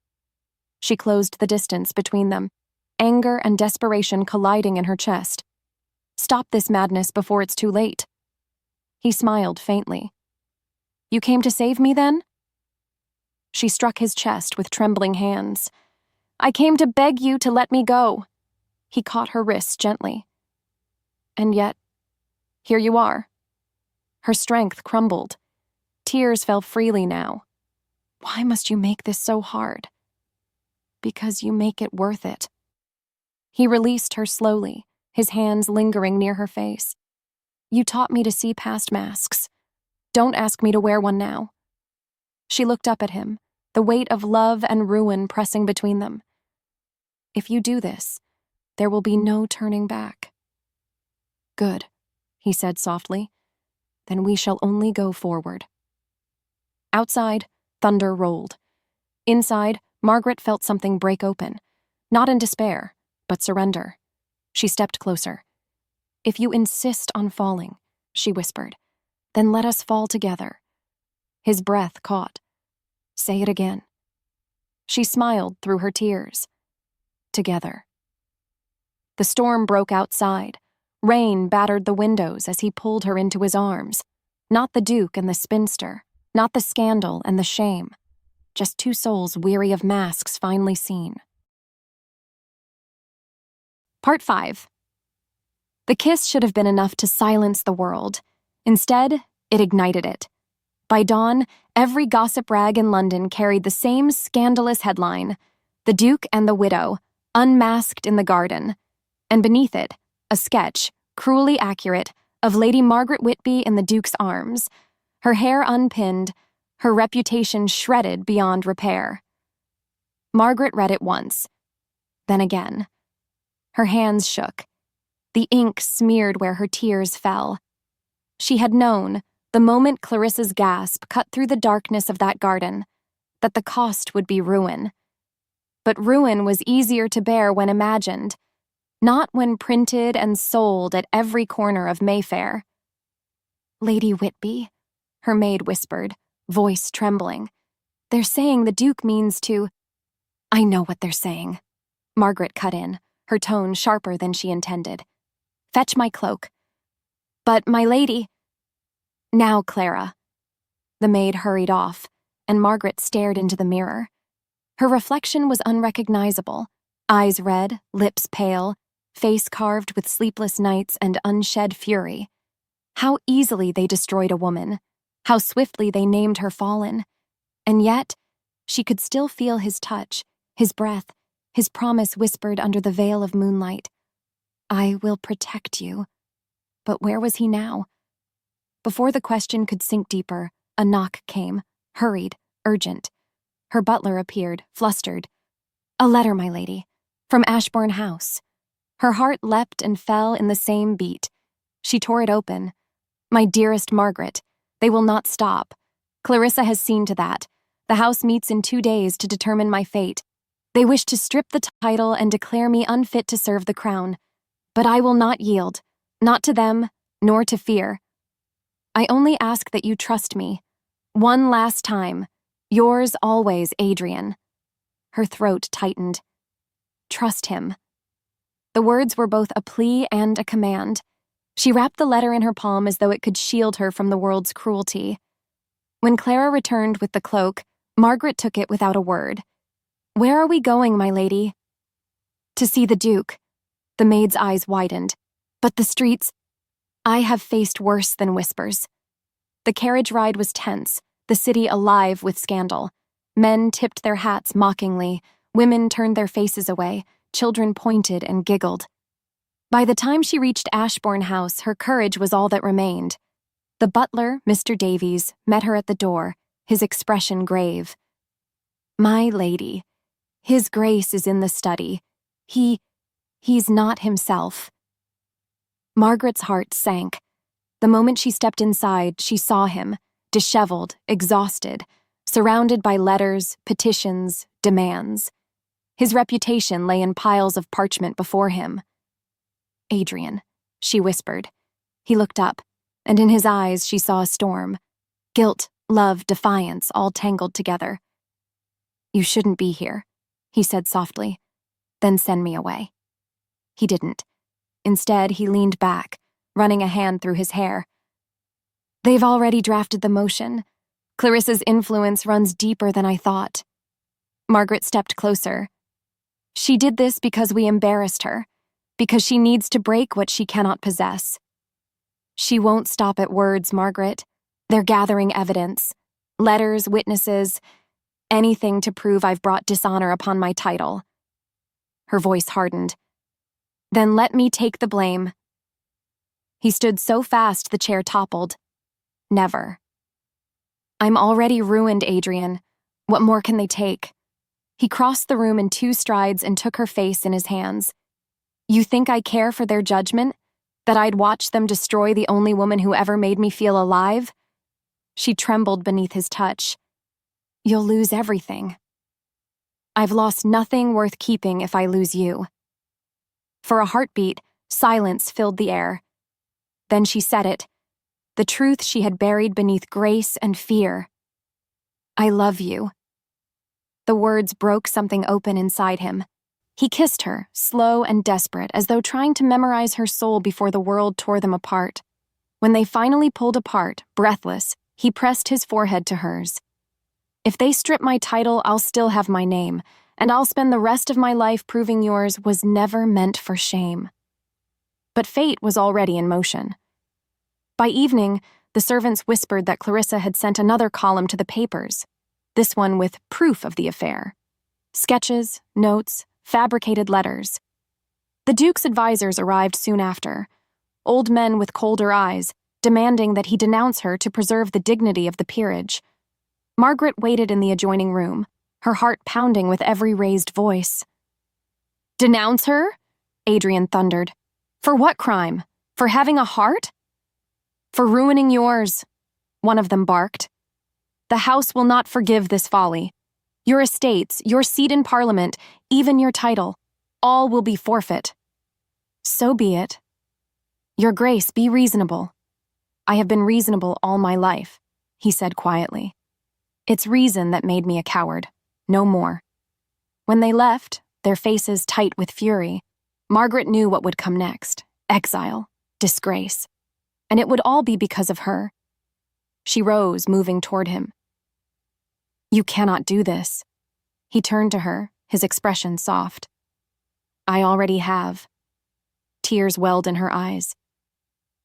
Speaker 1: She closed the distance between them, anger and desperation colliding in her chest. "Stop this madness before it's too late." He smiled faintly. "You came to save me, then?" She struck his chest with trembling hands. "I came to beg you to let me go." He caught her wrists gently. "And yet, here you are." Her strength crumbled. Tears fell freely now. "Why must you make this so hard?" "Because you make it worth it." He released her slowly, his hands lingering near her face. "You taught me to see past masks. Don't ask me to wear one now." She looked up at him, the weight of love and ruin pressing between them. "If you do this, there will be no turning back." "Good," he said softly. "Then we shall only go forward." Outside, thunder rolled. Inside, Margaret felt something break open, not in despair, but surrender. She stepped closer. "If you insist on falling," she whispered, "then let us fall together." His breath caught. "Say it again." She smiled through her tears. "Together." The storm broke outside. Rain battered the windows as he pulled her into his arms. Not the Duke and the spinster, not the scandal and the shame. Just two souls weary of masks finally seen. Part 5. The kiss should have been enough to silence the world. Instead, it ignited it. By dawn, every gossip rag in London carried the same scandalous headline: "The Duke and the Widow, unmasked in the garden." And beneath it, a sketch, cruelly accurate, of Lady Margaret Whitby in the Duke's arms, her hair unpinned, her reputation shredded beyond repair. Margaret read it once, then again. Her hands shook. The ink smeared where her tears fell. She had known, the moment Clarissa's gasp cut through the darkness of that garden, that the cost would be ruin. But ruin was easier to bear when imagined, not when printed and sold at every corner of Mayfair. "Lady Whitby," her maid whispered, voice trembling. "They're saying the Duke means to—" "I know what they're saying," Margaret cut in, her tone sharper than she intended. "Fetch my cloak." "But, my lady—" "Now, Clara." The maid hurried off, and Margaret stared into the mirror. Her reflection was unrecognizable, Eyes red, lips pale, face carved with sleepless nights and unshed fury. How easily they destroyed a woman, how swiftly they named her fallen. And yet, she could still feel his touch, his breath, his promise whispered under the veil of moonlight. I will protect you. But where was he now? Before the question could sink deeper, a knock came, hurried, urgent. Her butler appeared, flustered. A letter, my lady, from Ashbourne House. Her heart leapt and fell in the same beat. She tore it open. My dearest Margaret, they will not stop. Clarissa has seen to that. The House meets in 2 days to determine my fate. They wish to strip the title and declare me unfit to serve the crown. But I will not yield, not to them, nor to fear. I only ask that you trust me. One last time. Yours always, Adrian. Her throat tightened. Trust him. The words were both a plea and a command. She wrapped the letter in her palm as though it could shield her from the world's cruelty. When Clara returned with the cloak, Margaret took it without a word. Where are we going, my lady? To see the Duke. The maid's eyes widened. But the streets... I have faced worse than whispers. The carriage ride was tense, the city alive with scandal. Men tipped their hats mockingly, women turned their faces away, children pointed and giggled. By the time she reached Ashbourne House, her courage was all that remained. The butler, Mr. Davies, met her at the door, his expression grave. My lady, His Grace is in the study. He's not himself. Margaret's heart sank. The moment she stepped inside, she saw him, disheveled, exhausted, surrounded by letters, petitions, demands. His reputation lay in piles of parchment before him. Adrian, she whispered. He looked up, and in his eyes she saw a storm. Guilt, love, defiance, all tangled together. You shouldn't be here, he said softly. Then send me away. He didn't. Instead, he leaned back, running a hand through his hair. They've already drafted the motion. Clarissa's influence runs deeper than I thought. Margaret stepped closer. She did this because we embarrassed her, because she needs to break what she cannot possess. She won't stop at words, Margaret. They're gathering evidence. Letters, witnesses, anything to prove I've brought dishonor upon my title. Her voice hardened. Then let me take the blame. He stood so fast the chair toppled. Never. I'm already ruined, Adrian. What more can they take? He crossed the room in 2 strides and took her face in his hands. You think I care for their judgment? That I'd watch them destroy the only woman who ever made me feel alive? She trembled beneath his touch. You'll lose everything. I've lost nothing worth keeping if I lose you. For a heartbeat, silence filled the air. Then she said it, the truth she had buried beneath grace and fear. I love you. The words broke something open inside him. He kissed her, slow and desperate, as though trying to memorize her soul before the world tore them apart. When they finally pulled apart, breathless, he pressed his forehead to hers. If they strip my title, I'll still have my name, and I'll spend the rest of my life proving yours was never meant for shame. But fate was already in motion. By evening, the servants whispered that Clarissa had sent another column to the papers, this one with proof of the affair. Sketches, notes, fabricated letters. The Duke's advisors arrived soon after, old men with colder eyes, demanding that he denounce her to preserve the dignity of the peerage. Margaret waited in the adjoining room, her heart pounding with every raised voice. Denounce her? Adrian thundered. For what crime? For having a heart? For ruining yours, one of them barked. The House will not forgive this folly. Your estates, your seat in Parliament, even your title, all will be forfeit. So be it. Your Grace, be reasonable. I have been reasonable all my life, he said quietly. It's reason that made me a coward, no more. When they left, their faces tight with fury, Margaret knew what would come next: exile, disgrace. And it would all be because of her. She rose, moving toward him. You cannot do this. He turned to her, his expression soft. I already have. Tears welled in her eyes.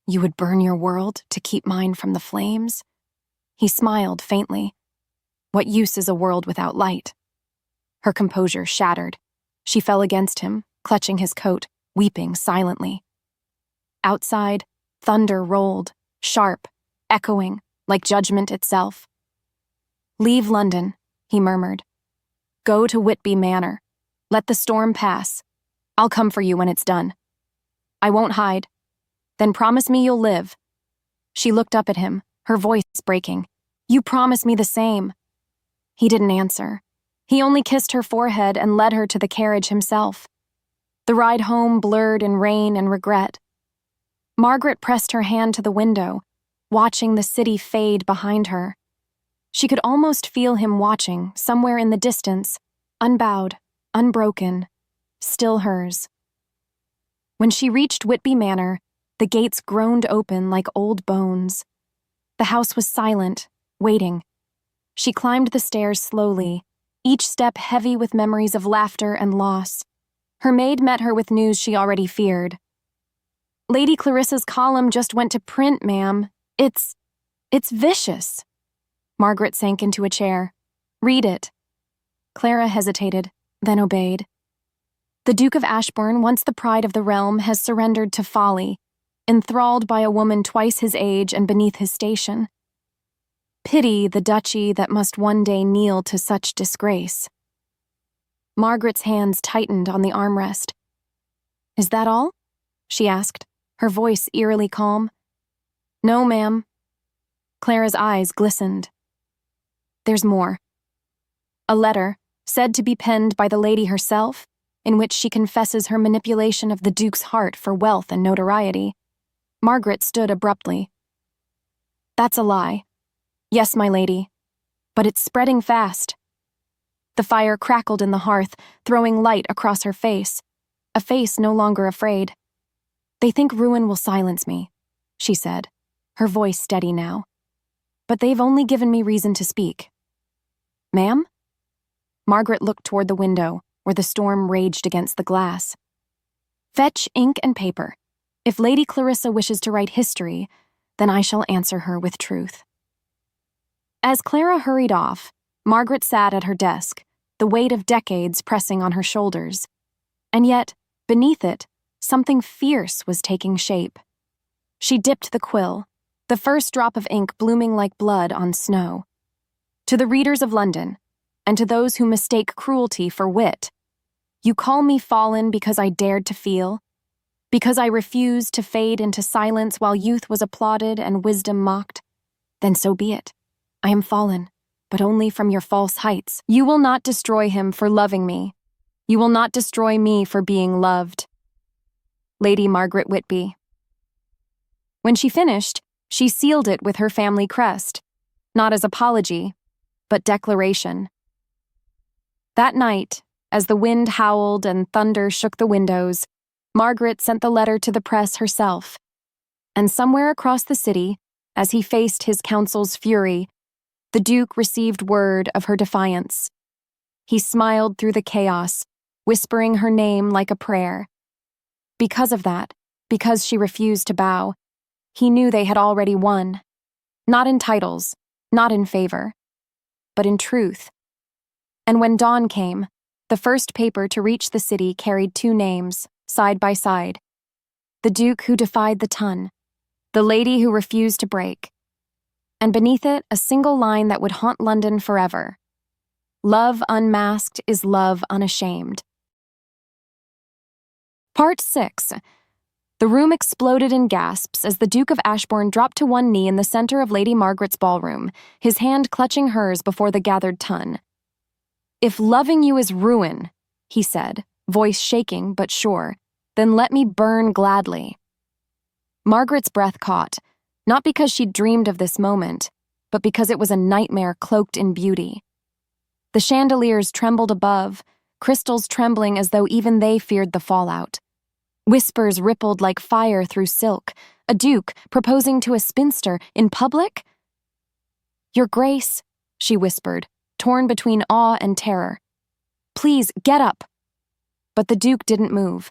Speaker 1: You would burn your world to keep mine from the flames? He smiled faintly. What use is a world without light? Her composure shattered. She fell against him, clutching his coat, weeping silently. Outside, thunder rolled, sharp, echoing, like judgment itself. Leave London, he murmured. Go to Whitby Manor. Let the storm pass. I'll come for you when it's done. I won't hide. Then promise me you'll live. She looked up at him, her voice breaking. You promise me the same. He didn't answer. He only kissed her forehead and led her to the carriage himself. The ride home blurred in rain and regret. Margaret pressed her hand to the window, watching the city fade behind her. She could almost feel him watching, somewhere in the distance, unbowed, unbroken, still hers. When she reached Whitby Manor, the gates groaned open like old bones. The house was silent, waiting. She climbed the stairs slowly, each step heavy with memories of laughter and loss. Her maid met her with news she already feared. Lady Clarissa's column just went to print, ma'am. It's vicious. Margaret sank into a chair. Read it. Clara hesitated, then obeyed. The Duke of Ashbourne, once the pride of the realm, has surrendered to folly, enthralled by a woman twice his age and beneath his station. Pity the duchy that must one day kneel to such disgrace. Margaret's hands tightened on the armrest. Is that all? She asked, her voice eerily calm. No, ma'am. Clara's eyes glistened. There's more. A letter, said to be penned by the lady herself, in which she confesses her manipulation of the Duke's heart for wealth and notoriety. Margaret stood abruptly. That's a lie. Yes, my lady. But it's spreading fast. The fire crackled in the hearth, throwing light across her face, a face no longer afraid. They think ruin will silence me, she said, her voice steady now. But they've only given me reason to speak. Ma'am? Margaret looked toward the window, where the storm raged against the glass. Fetch ink and paper. If Lady Clarissa wishes to write history, then I shall answer her with truth. As Clara hurried off, Margaret sat at her desk, the weight of decades pressing on her shoulders. And yet, beneath it, something fierce was taking shape. She dipped the quill, the first drop of ink blooming like blood on snow. To the readers of London, and to those who mistake cruelty for wit, you call me fallen because I dared to feel, because I refused to fade into silence while youth was applauded and wisdom mocked. Then so be it. I am fallen, but only from your false heights. You will not destroy him for loving me. You will not destroy me for being loved. Lady Margaret Whitby. When she finished, she sealed it with her family crest, not as apology, but declaration. That night, as the wind howled and thunder shook the windows, Margaret sent the letter to the press herself. And somewhere across the city, as he faced his council's fury, the Duke received word of her defiance. He smiled through the chaos, whispering her name like a prayer. Because of that, because she refused to bow, he knew they had already won. Not in titles, not in favor, but in truth. And when dawn came, the first paper to reach the city carried two names, side by side. The Duke who defied the ton, the lady who refused to break. And beneath it, a single line that would haunt London forever. Love unmasked is love unashamed. Part 6. The room exploded in gasps as the Duke of Ashbourne dropped to one knee in the center of Lady Margaret's ballroom, his hand clutching hers before the gathered ton. If loving you is ruin, he said, voice shaking but sure, then let me burn gladly. Margaret's breath caught, not because she'd dreamed of this moment, but because it was a nightmare cloaked in beauty. The chandeliers trembled above, crystals trembling as though even they feared the fallout. Whispers rippled like fire through silk, a duke proposing to a spinster in public? Your Grace, she whispered, torn between awe and terror. Please, get up. But the Duke didn't move.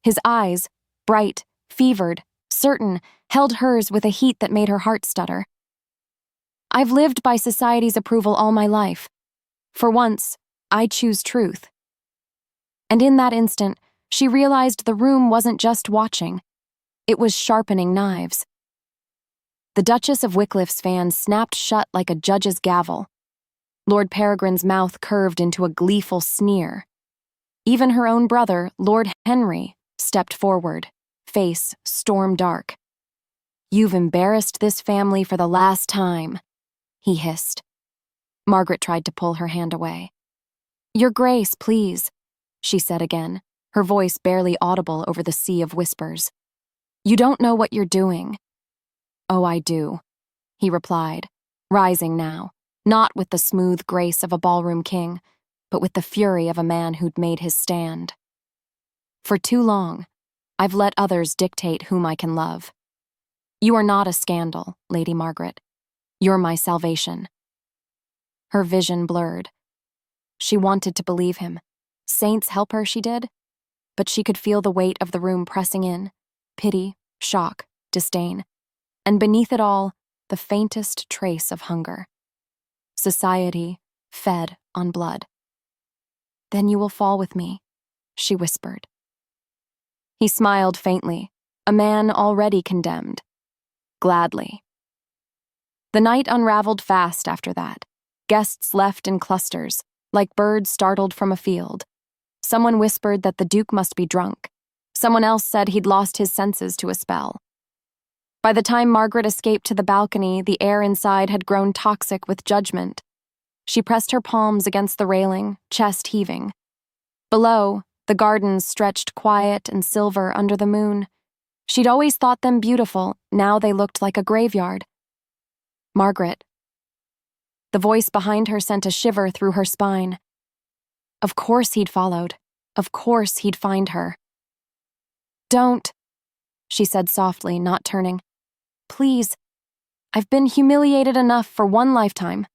Speaker 1: His eyes, bright, fevered, certain, held hers with a heat that made her heart stutter. I've lived by society's approval all my life. For once, I choose truth. And in that instant, she realized the room wasn't just watching. It was sharpening knives. The Duchess of Wycliffe's fan snapped shut like a judge's gavel. Lord Peregrine's mouth curved into a gleeful sneer. Even her own brother, Lord Henry, stepped forward, face storm-dark. "You've embarrassed this family for the last time," he hissed. Margaret tried to pull her hand away. "Your Grace, please," she said again, her voice barely audible over the sea of whispers. "You don't know what you're doing." "Oh, I do," he replied, rising now, not with the smooth grace of a ballroom king, but with the fury of a man who'd made his stand. "For too long, I've let others dictate whom I can love. You are not a scandal, Lady Margaret. You're my salvation." Her vision blurred. She wanted to believe him. Saints help her, she did. But she could feel the weight of the room pressing in, pity, shock, disdain, and beneath it all, the faintest trace of hunger. Society fed on blood. "Then you will fall with me," she whispered. He smiled faintly, a man already condemned. Gladly. The night unraveled fast after that. Guests left in clusters, like birds startled from a field. Someone whispered that the Duke must be drunk. Someone else said he'd lost his senses to a spell. By the time Margaret escaped to the balcony, the air inside had grown toxic with judgment. She pressed her palms against the railing, chest heaving. Below, the gardens stretched quiet and silver under the moon. She'd always thought them beautiful, now they looked like a graveyard. "Margaret." The voice behind her sent a shiver through her spine. Of course he'd followed. Of course he'd find her. "Don't," she said softly, not turning. "Please. I've been humiliated enough for one lifetime."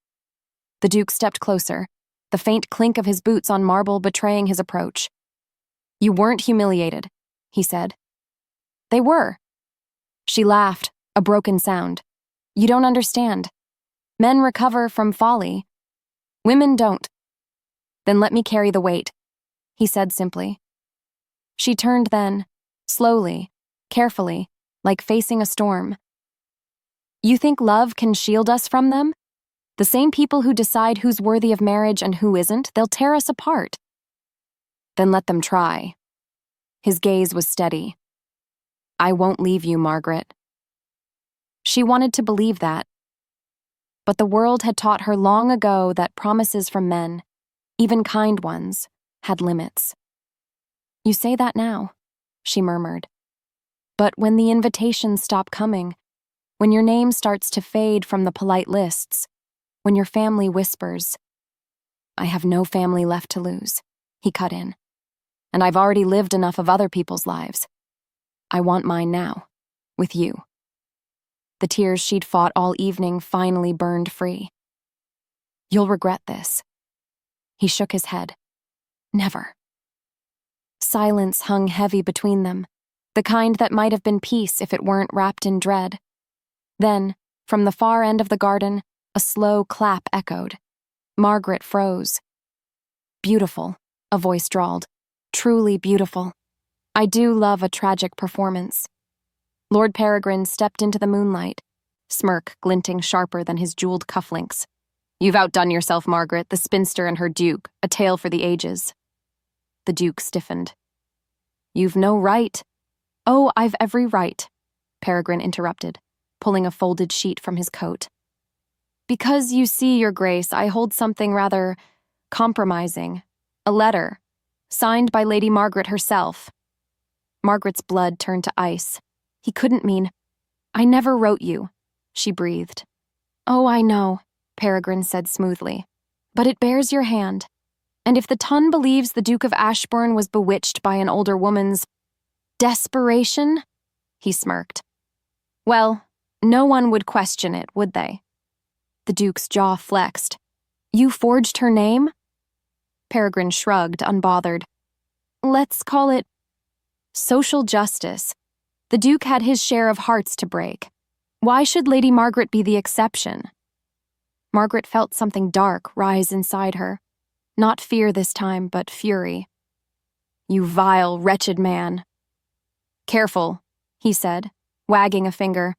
Speaker 1: The Duke stepped closer, the faint clink of his boots on marble betraying his approach. "You weren't humiliated," he said. "They were." She laughed, a broken sound. "You don't understand. Men recover from folly. Women don't." "Then let me carry the weight," he said simply. She turned then, slowly, carefully, like facing a storm. "You think love can shield us from them? The same people who decide who's worthy of marriage and who isn't, they'll tear us apart." "Then let them try." His gaze was steady. "I won't leave you, Margaret." She wanted to believe that. But the world had taught her long ago that promises from men, even kind ones, had limits. "You say that now," she murmured. "But when the invitations stop coming, when your name starts to fade from the polite lists, when your family whispers—" "I have no family left to lose," he cut in. "And I've already lived enough of other people's lives. I want mine now, with you." The tears she'd fought all evening finally burned free. "You'll regret this." He shook his head. "Never." Silence hung heavy between them, the kind that might have been peace if it weren't wrapped in dread. Then, from the far end of the garden, a slow clap echoed. Margaret froze. "Beautiful," a voice drawled. "Truly beautiful. I do love a tragic performance." Lord Peregrine stepped into the moonlight, smirk glinting sharper than his jeweled cufflinks. "You've outdone yourself, Margaret, the spinster and her Duke, a tale for the ages." The Duke stiffened. "You've no right." "Oh, I've every right," Peregrine interrupted, pulling a folded sheet from his coat. "Because you see, Your Grace, I hold something rather compromising. A letter, signed by Lady Margaret herself." Margaret's blood turned to ice. He couldn't mean— "I never wrote you," she breathed. "Oh, I know," Peregrine said smoothly. "But it bears your hand. And if the ton believes the Duke of Ashbourne was bewitched by an older woman's desperation," he smirked, "well, no one would question it, would they?" The Duke's jaw flexed. "You forged her name?" Peregrine shrugged, unbothered. Let's call it social justice. The Duke had his share of hearts to break. Why should Lady Margaret be the exception? Margaret felt something dark rise inside her. Not fear this time, but fury. You vile, wretched man. Careful, he said, wagging a finger.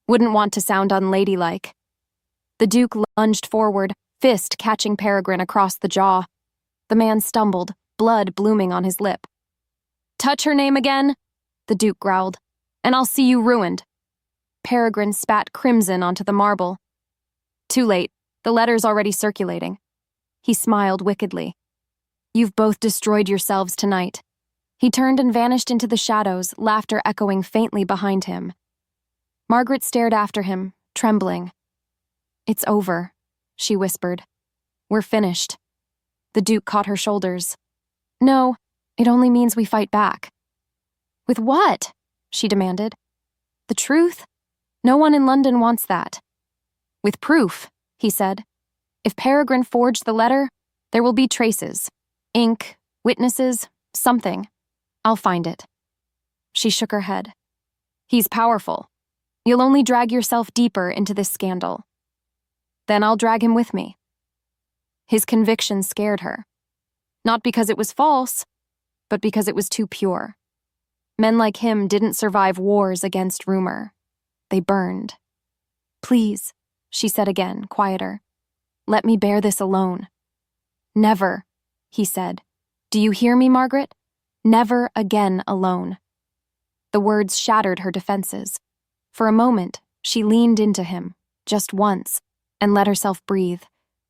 Speaker 1: Wouldn't want to sound unladylike. The Duke lunged forward, fist catching Peregrine across the jaw. The man stumbled, blood blooming on his lip. Touch her name again, the Duke growled, and I'll see you ruined. Peregrine spat crimson onto the marble. Too late, the letter's already circulating. He smiled wickedly. You've both destroyed yourselves tonight. He turned and vanished into the shadows, laughter echoing faintly behind him. Margaret stared after him, trembling. It's over, she whispered. We're finished. The Duke caught her shoulders. No, it only means we fight back. With what? She demanded. The truth? No one in London wants that. With proof, he said. If Peregrine forged the letter, there will be traces. Ink, witnesses, something. I'll find it. She shook her head. He's powerful. You'll only drag yourself deeper into this scandal. Then I'll drag him with me. His conviction scared her. Not because it was false, but because it was too pure. Men like him didn't survive wars against rumor. They burned. Please, she said again, quieter. Let me bear this alone. Never, he said. Do you hear me, Margaret? Never again alone. The words shattered her defenses. For a moment, she leaned into him, just once, and let herself breathe.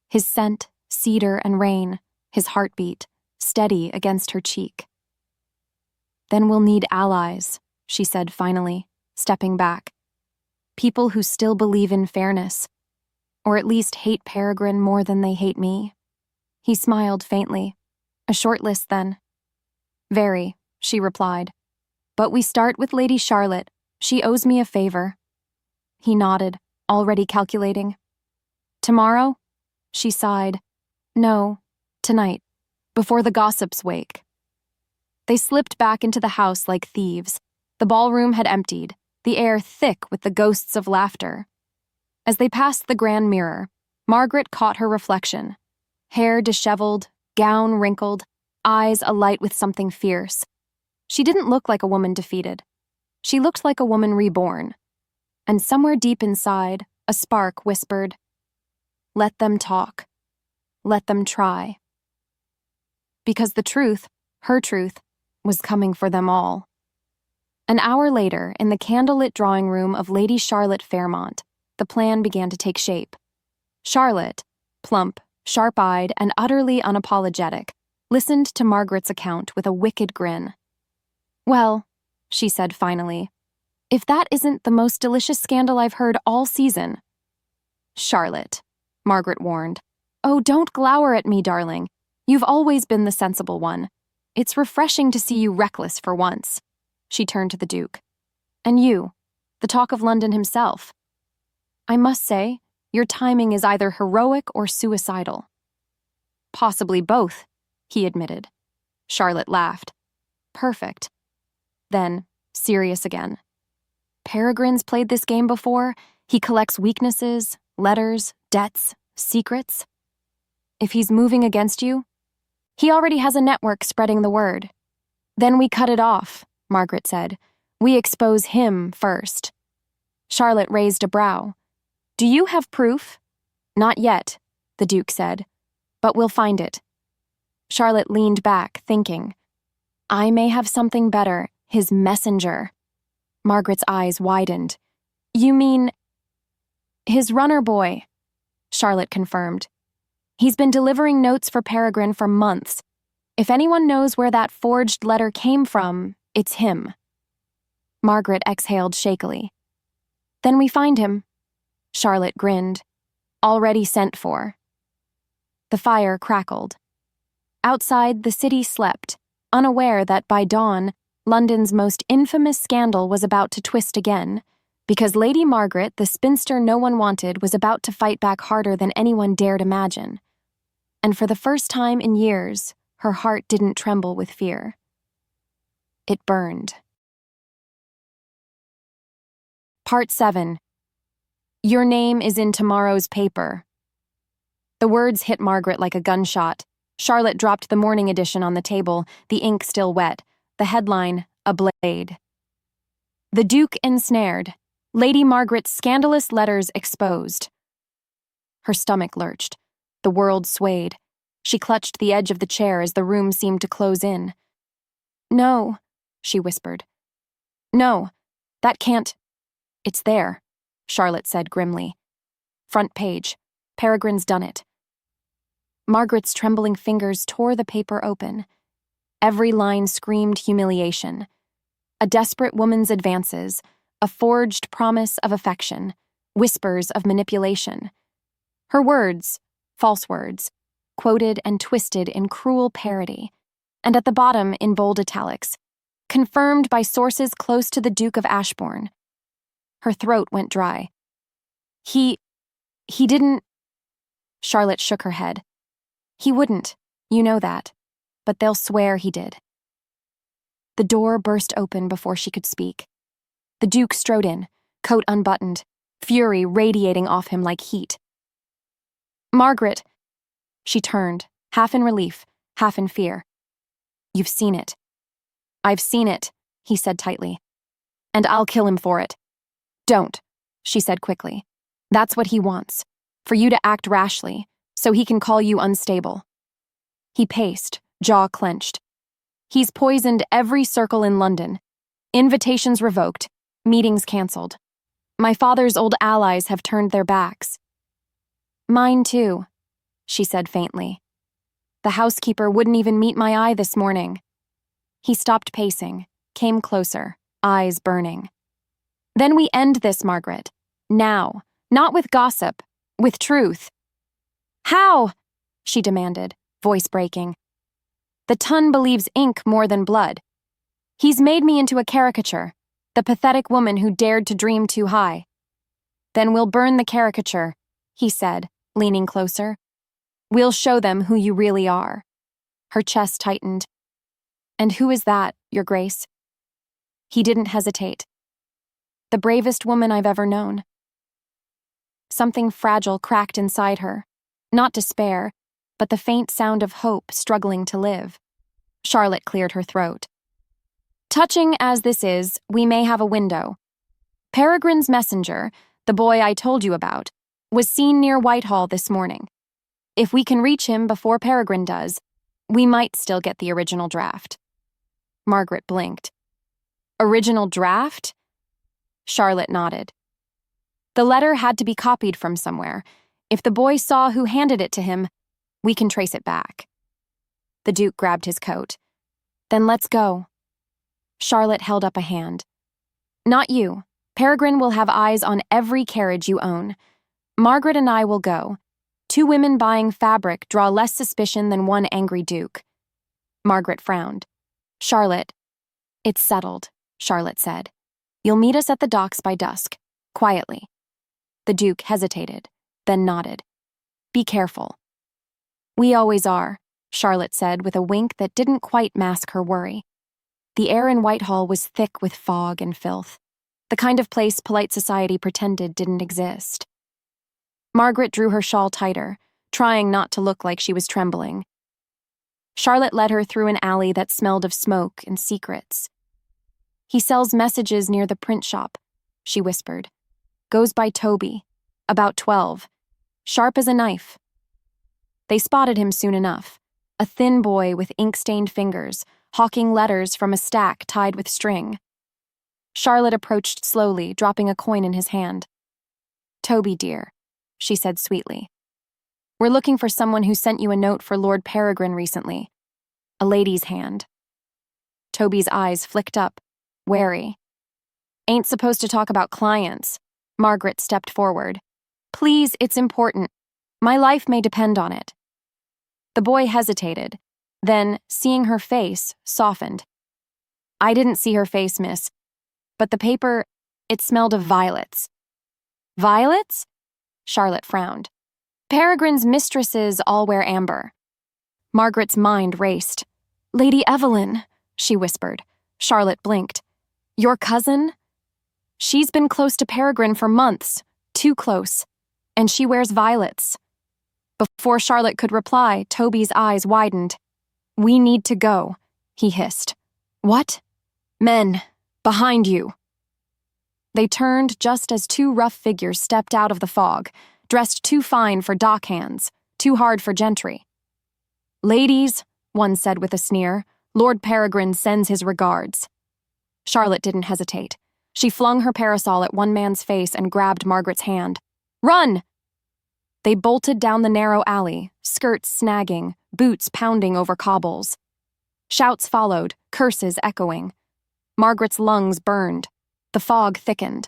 Speaker 1: His scent, cedar and rain, his heartbeat, steady against her cheek. Then we'll need allies, she said finally, stepping back. People who still believe in fairness, or at least hate Peregrine more than they hate me. He smiled faintly. A short list, then. Very, she replied. But we start with Lady Charlotte. She owes me a favor. He nodded, already calculating. Tomorrow? She sighed. No, tonight, before the gossips wake. They slipped back into the house like thieves. The ballroom had emptied, the air thick with the ghosts of laughter. As they passed the grand mirror, Margaret caught her reflection. Hair disheveled, gown wrinkled, eyes alight with something fierce. She didn't look like a woman defeated. She looked like a woman reborn. And somewhere deep inside, a spark whispered, let them talk. Let them try. Because the truth, her truth, was coming for them all. An hour later, in the candlelit drawing room of Lady Charlotte Fairmont, the plan began to take shape. Charlotte, plump, sharp-eyed, and utterly unapologetic, listened to Margaret's account with a wicked grin. Well, she said finally, if that isn't the most delicious scandal I've heard all season. Charlotte, Margaret warned. Oh, don't glower at me, darling. You've always been the sensible one. It's refreshing to see you reckless for once. She turned to the Duke. And you, the talk of London himself. I must say, your timing is either heroic or suicidal. Possibly both, he admitted. Charlotte laughed. Perfect. Then, serious again. Peregrine's played this game before. He collects weaknesses, letters, debts, secrets. If he's moving against you, he already has a network spreading the word. Then we cut it off, Margaret said. We expose him first. Charlotte raised a brow. Do you have proof? Not yet, the Duke said, but we'll find it. Charlotte leaned back, thinking. I may have something better, his messenger. Margaret's eyes widened. You mean... his runner boy, Charlotte confirmed. He's been delivering notes for Peregrine for months. If anyone knows where that forged letter came from, it's him. Margaret exhaled shakily. Then we find him. Charlotte grinned. Already sent for. The fire crackled. Outside, the city slept, unaware that by dawn, London's most infamous scandal was about to twist again, because Lady Margaret, the spinster no one wanted, was about to fight back harder than anyone dared imagine. And for the first time in years, her heart didn't tremble with fear. It burned. Part 7. Your name is in tomorrow's paper. The words hit Margaret like a gunshot. Charlotte dropped the morning edition on the table, the ink still wet, the headline, a blade. The Duke ensnared. Lady Margaret's scandalous letters exposed. Her stomach lurched. The world swayed. She clutched the edge of the chair as the room seemed to close in. No, she whispered. No, that can't. It's there, Charlotte said grimly. Front page. Peregrine's done it. Margaret's trembling fingers tore the paper open. Every line screamed humiliation. A desperate woman's advances, a forged promise of affection, whispers of manipulation. Her words, false words, quoted and twisted in cruel parody, and at the bottom in bold italics, confirmed by sources close to the Duke of Ashbourne. Her throat went dry. He didn't... Charlotte shook her head. He wouldn't, you know that, but they'll swear he did. The door burst open before she could speak. The Duke strode in, coat unbuttoned, fury radiating off him like heat. Margaret! She turned, half in relief, half in fear. You've seen it. I've seen it, he said tightly. And I'll kill him for it. Don't, she said quickly. That's what he wants, for you to act rashly, so he can call you unstable. He paced, jaw clenched. He's poisoned every circle in London. Invitations revoked, meetings cancelled. My father's old allies have turned their backs. Mine too, she said faintly. The housekeeper wouldn't even meet my eye this morning. He stopped pacing, came closer, eyes burning. Then we end this, Margaret. Now, not with gossip, with truth. How? She demanded, voice breaking. The ton believes ink more than blood. He's made me into a caricature, the pathetic woman who dared to dream too high. Then we'll burn the caricature, he said, leaning closer. We'll show them who you really are. Her chest tightened. And who is that, Your Grace? He didn't hesitate. The bravest woman I've ever known. Something fragile cracked inside her. Not despair, but the faint sound of hope struggling to live. Charlotte cleared her throat. Touching as this is, we may have a window. Peregrine's messenger, the boy I told you about, was seen near Whitehall this morning. If we can reach him before Peregrine does, we might still get the original draft. Margaret blinked. Original draft? Charlotte nodded. The letter had to be copied from somewhere. If the boy saw who handed it to him, we can trace it back. The Duke grabbed his coat. Then let's go. Charlotte held up a hand. Not you. Peregrine will have eyes on every carriage you own. Margaret and I will go. 2 women buying fabric draw less suspicion than 1 angry duke. Margaret frowned. Charlotte. It's settled, Charlotte said. You'll meet us at the docks by dusk, quietly. The Duke hesitated, then nodded. Be careful. We always are, Charlotte said with a wink that didn't quite mask her worry. The air in Whitehall was thick with fog and filth, the kind of place polite society pretended didn't exist. Margaret drew her shawl tighter, trying not to look like she was trembling. Charlotte led her through an alley that smelled of smoke and secrets. He sells messages near the print shop, she whispered. Goes by Toby, about 12, sharp as a knife. They spotted him soon enough, a thin boy with ink-stained fingers, hawking letters from a stack tied with string. Charlotte approached slowly, dropping a coin in his hand. Toby, dear, she said sweetly. We're looking for someone who sent you a note for Lord Peregrine recently. A lady's hand. Toby's eyes flicked up, wary. Ain't supposed to talk about clients. Margaret stepped forward. Please, it's important. My life may depend on it. The boy hesitated, then, seeing her face, softened. I didn't see her face, miss. But the paper, it smelled of violets. Violets? Charlotte frowned. Peregrine's mistresses all wear amber. Margaret's mind raced. Lady Evelyn, she whispered. Charlotte blinked. Your cousin? She's been close to Peregrine for months, too close, and she wears violets. Before Charlotte could reply, Toby's eyes widened. We need to go, he hissed. What? Men, behind you. They turned just as two rough figures stepped out of the fog, dressed too fine for dockhands, too hard for gentry. Ladies, one said with a sneer, Lord Peregrine sends his regards. Charlotte didn't hesitate. She flung her parasol at one man's face and grabbed Margaret's hand. Run! They bolted down the narrow alley, skirts snagging, boots pounding over cobbles. Shouts followed, curses echoing. Margaret's lungs burned. The fog thickened.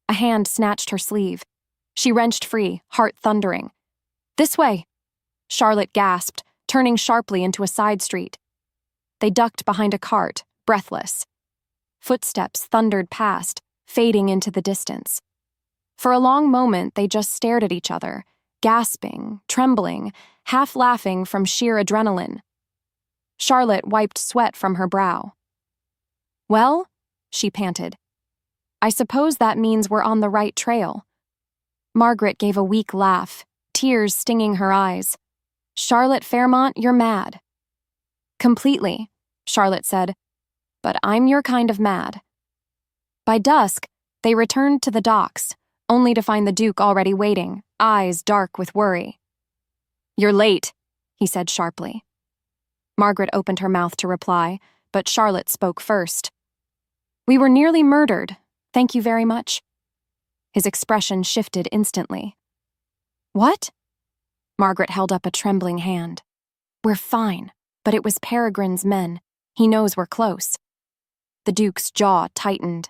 Speaker 1: A hand snatched her sleeve. She wrenched free, heart thundering. This way! Charlotte gasped, turning sharply into a side street. They ducked behind a cart, breathless. Footsteps thundered past, fading into the distance. For a long moment, they just stared at each other, gasping, trembling, half laughing from sheer adrenaline. Charlotte wiped sweat from her brow. Well, she panted. I suppose that means we're on the right trail. Margaret gave a weak laugh, tears stinging her eyes. Charlotte Fairmont, you're mad. Completely, Charlotte said, but I'm your kind of mad. By dusk, they returned to the docks, only to find the Duke already waiting, eyes dark with worry. You're late, he said sharply. Margaret opened her mouth to reply, but Charlotte spoke first. We were nearly murdered, thank you very much. His expression shifted instantly. What? Margaret held up a trembling hand. We're fine, but it was Peregrine's men. He knows we're close. The Duke's jaw tightened.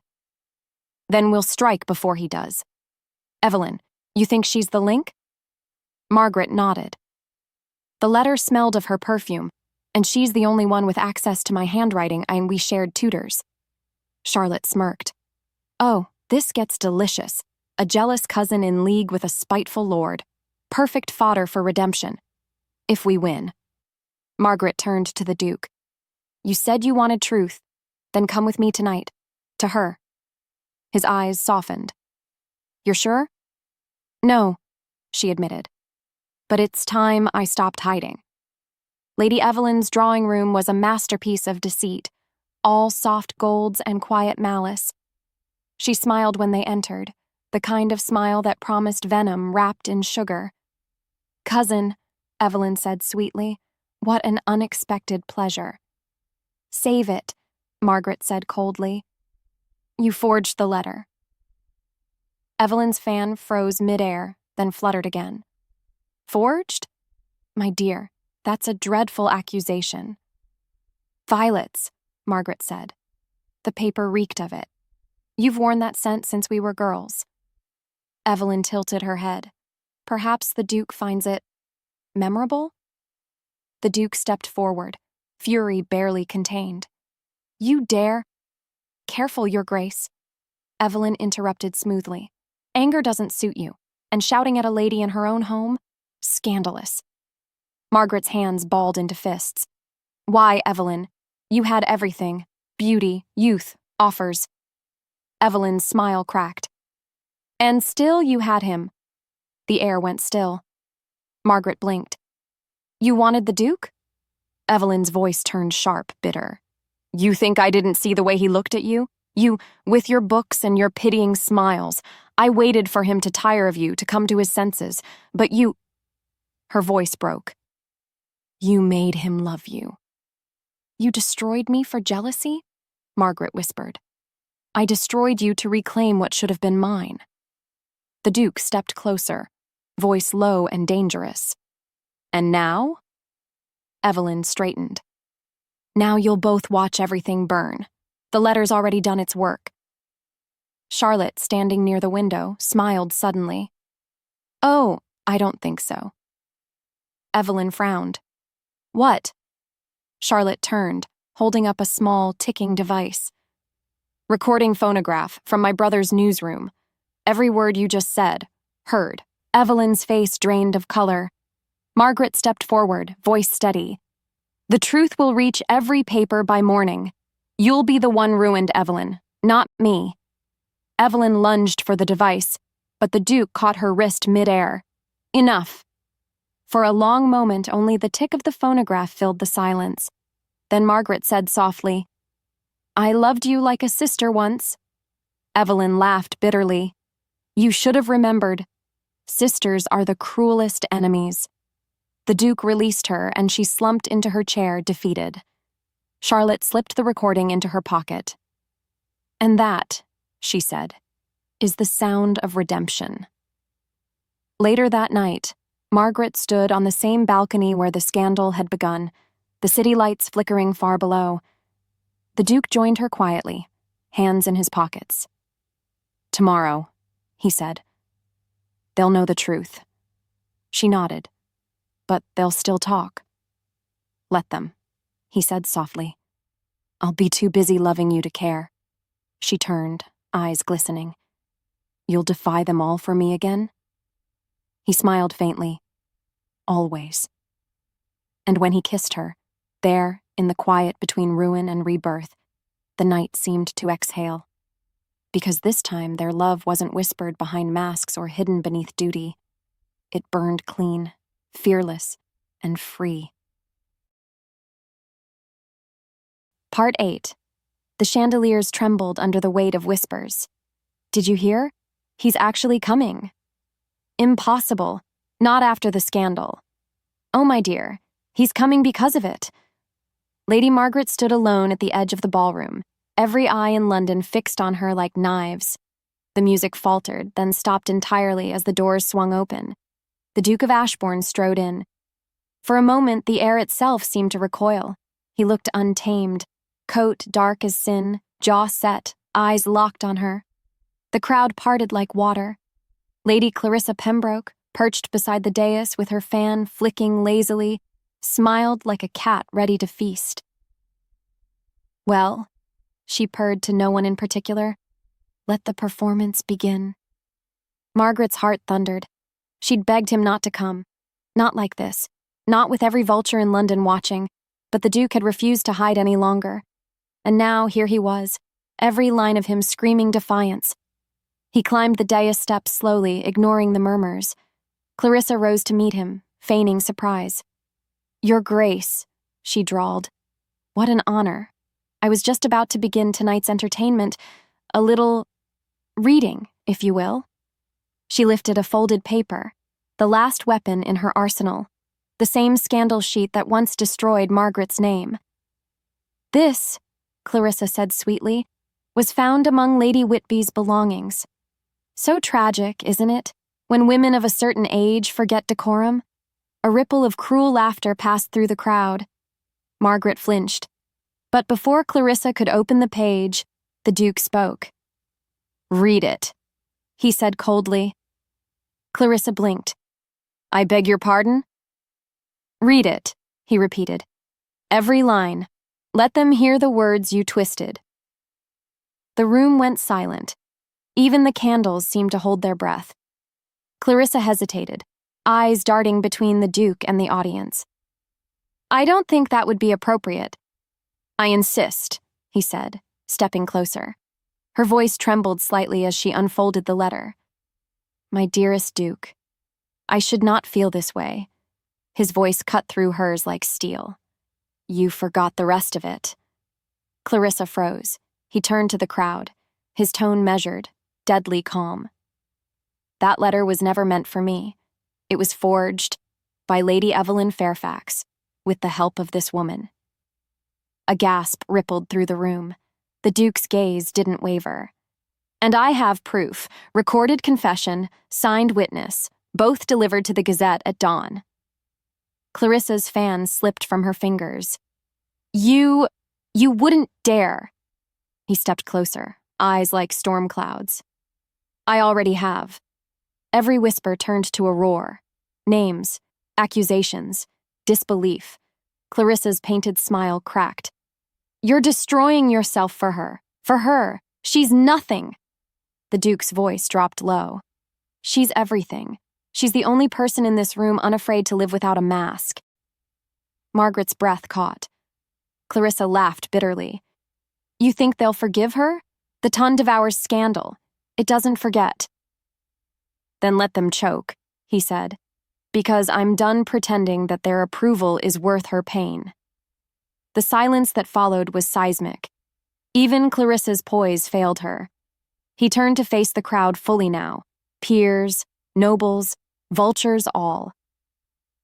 Speaker 1: Then we'll strike before he does. Evelyn, you think she's the link? Margaret nodded. The letter smelled of her perfume, and she's the only one with access to my handwriting, and we shared tutors. Charlotte smirked. Oh, this gets delicious. A jealous cousin in league with a spiteful lord. Perfect fodder for redemption. If we win. Margaret turned to the Duke. You said you wanted truth. Then come with me tonight. To her. His eyes softened. You're sure? No, she admitted. But it's time I stopped hiding. Lady Evelyn's drawing room was a masterpiece of deceit, all soft golds and quiet malice. She smiled when they entered, the kind of smile that promised venom wrapped in sugar. Cousin, Evelyn said sweetly, what an unexpected pleasure. Save it, Margaret said coldly. You forged the letter. Evelyn's fan froze midair, then fluttered again. Forged? My dear, that's a dreadful accusation. Violets, Margaret said. The paper reeked of it. You've worn that scent since we were girls. Evelyn tilted her head. Perhaps the Duke finds it memorable? The Duke stepped forward, fury barely contained. You dare? Careful, Your Grace. Evelyn interrupted smoothly. Anger doesn't suit you, and shouting at a lady in her own home? Scandalous. Margaret's hands balled into fists. Why, Evelyn? You had everything. Beauty, youth, offers. Evelyn's smile cracked. And still you had him. The air went still. Margaret blinked. You wanted the Duke? Evelyn's voice turned sharp, bitter. You think I didn't see the way he looked at you? You, with your books and your pitying smiles. I waited for him to tire of you, to come to his senses. But you... Her voice broke. You made him love you. You destroyed me for jealousy? Margaret whispered. I destroyed you to reclaim what should have been mine. The Duke stepped closer, voice low and dangerous. And now? Evelyn straightened. Now you'll both watch everything burn. The letter's already done its work. Charlotte, standing near the window, smiled suddenly. Oh, I don't think so. Evelyn frowned. What? Charlotte turned, holding up a small, ticking device. Recording phonograph from my brother's newsroom. Every word you just said, heard. Evelyn's face drained of color. Margaret stepped forward, voice steady. The truth will reach every paper by morning. You'll be the one ruined, Evelyn, not me. Evelyn lunged for the device, but the Duke caught her wrist mid-air. Enough. For a long moment, only the tick of the phonograph filled the silence. Then Margaret said softly, "I loved you like a sister once." Evelyn laughed bitterly. "You should have remembered. Sisters are the cruelest enemies." The Duke released her, and she slumped into her chair, defeated. Charlotte slipped the recording into her pocket. "And that," she said, "is the sound of redemption." Later that night, Margaret stood on the same balcony where the scandal had begun, the city lights flickering far below. The Duke joined her quietly, hands in his pockets. "Tomorrow," he said, "they'll know the truth." She nodded. "But they'll still talk." "Let them," he said softly. "I'll be too busy loving you to care." She turned, eyes glistening. "You'll defy them all for me again?" He smiled faintly. "Always." And when he kissed her, there, in the quiet between ruin and rebirth, the night seemed to exhale. Because this time their love wasn't whispered behind masks or hidden beneath duty. It burned clean, fearless, and free. Part 8. The chandeliers trembled under the weight of whispers. "Did you hear? He's actually coming." "Impossible. Not after the scandal." "Oh, my dear, he's coming because of it." Lady Margaret stood alone at the edge of the ballroom, every eye in London fixed on her like knives. The music faltered, then stopped entirely as the doors swung open. The Duke of Ashbourne strode in. For a moment, the air itself seemed to recoil. He looked untamed, coat dark as sin, jaw set, eyes locked on her. The crowd parted like water. Lady Clarissa Pembroke, perched beside the dais with her fan flicking lazily, smiled like a cat ready to feast. "Well," she purred to no one in particular, "let the performance begin." Margaret's heart thundered. She'd begged him not to come. Not like this. Not with every vulture in London watching. But the Duke had refused to hide any longer. And now here he was, every line of him screaming defiance. He climbed the dais steps slowly, ignoring the murmurs. Clarissa rose to meet him, feigning surprise. "Your Grace," she drawled. "What an honor. I was just about to begin tonight's entertainment, a little reading, if you will." She lifted a folded paper, the last weapon in her arsenal, the same scandal sheet that once destroyed Margaret's name. "This," Clarissa said sweetly, "was found among Lady Whitby's belongings. So tragic, isn't it, when women of a certain age forget decorum?" A ripple of cruel laughter passed through the crowd. Margaret flinched. But before Clarissa could open the page, the Duke spoke. "Read it," he said coldly. Clarissa blinked. "I beg your pardon?" "Read it," he repeated. "Every line. Let them hear the words you twisted." The room went silent. Even the candles seemed to hold their breath. Clarissa hesitated, eyes darting between the Duke and the audience. "I don't think that would be appropriate." "I insist," he said, stepping closer. Her voice trembled slightly as she unfolded the letter. "My dearest Duke, I should not feel this way." His voice cut through hers like steel. "You forgot the rest of it." Clarissa froze. He turned to the crowd, his tone measured, deadly calm. "That letter was never meant for me. It was forged by Lady Evelyn Fairfax, with the help of this woman." A gasp rippled through the room. The Duke's gaze didn't waver. "And I have proof, recorded confession, signed witness, both delivered to the Gazette at dawn." Clarissa's fan slipped from her fingers. You wouldn't dare." He stepped closer, eyes like storm clouds. "I already have." Every whisper turned to a roar. Names, accusations, disbelief. Clarissa's painted smile cracked. "You're destroying yourself for her. For her. She's nothing." The Duke's voice dropped low. "She's everything. She's the only person in this room unafraid to live without a mask." Margaret's breath caught. Clarissa laughed bitterly. You think they'll forgive her? The tongue devours scandal. It doesn't forget. Then let them choke, he said, because I'm done pretending that their approval is worth her pain. The silence that followed was seismic. Even Clarissa's poise failed her. He turned to face the crowd fully now. Peers, nobles, vultures all.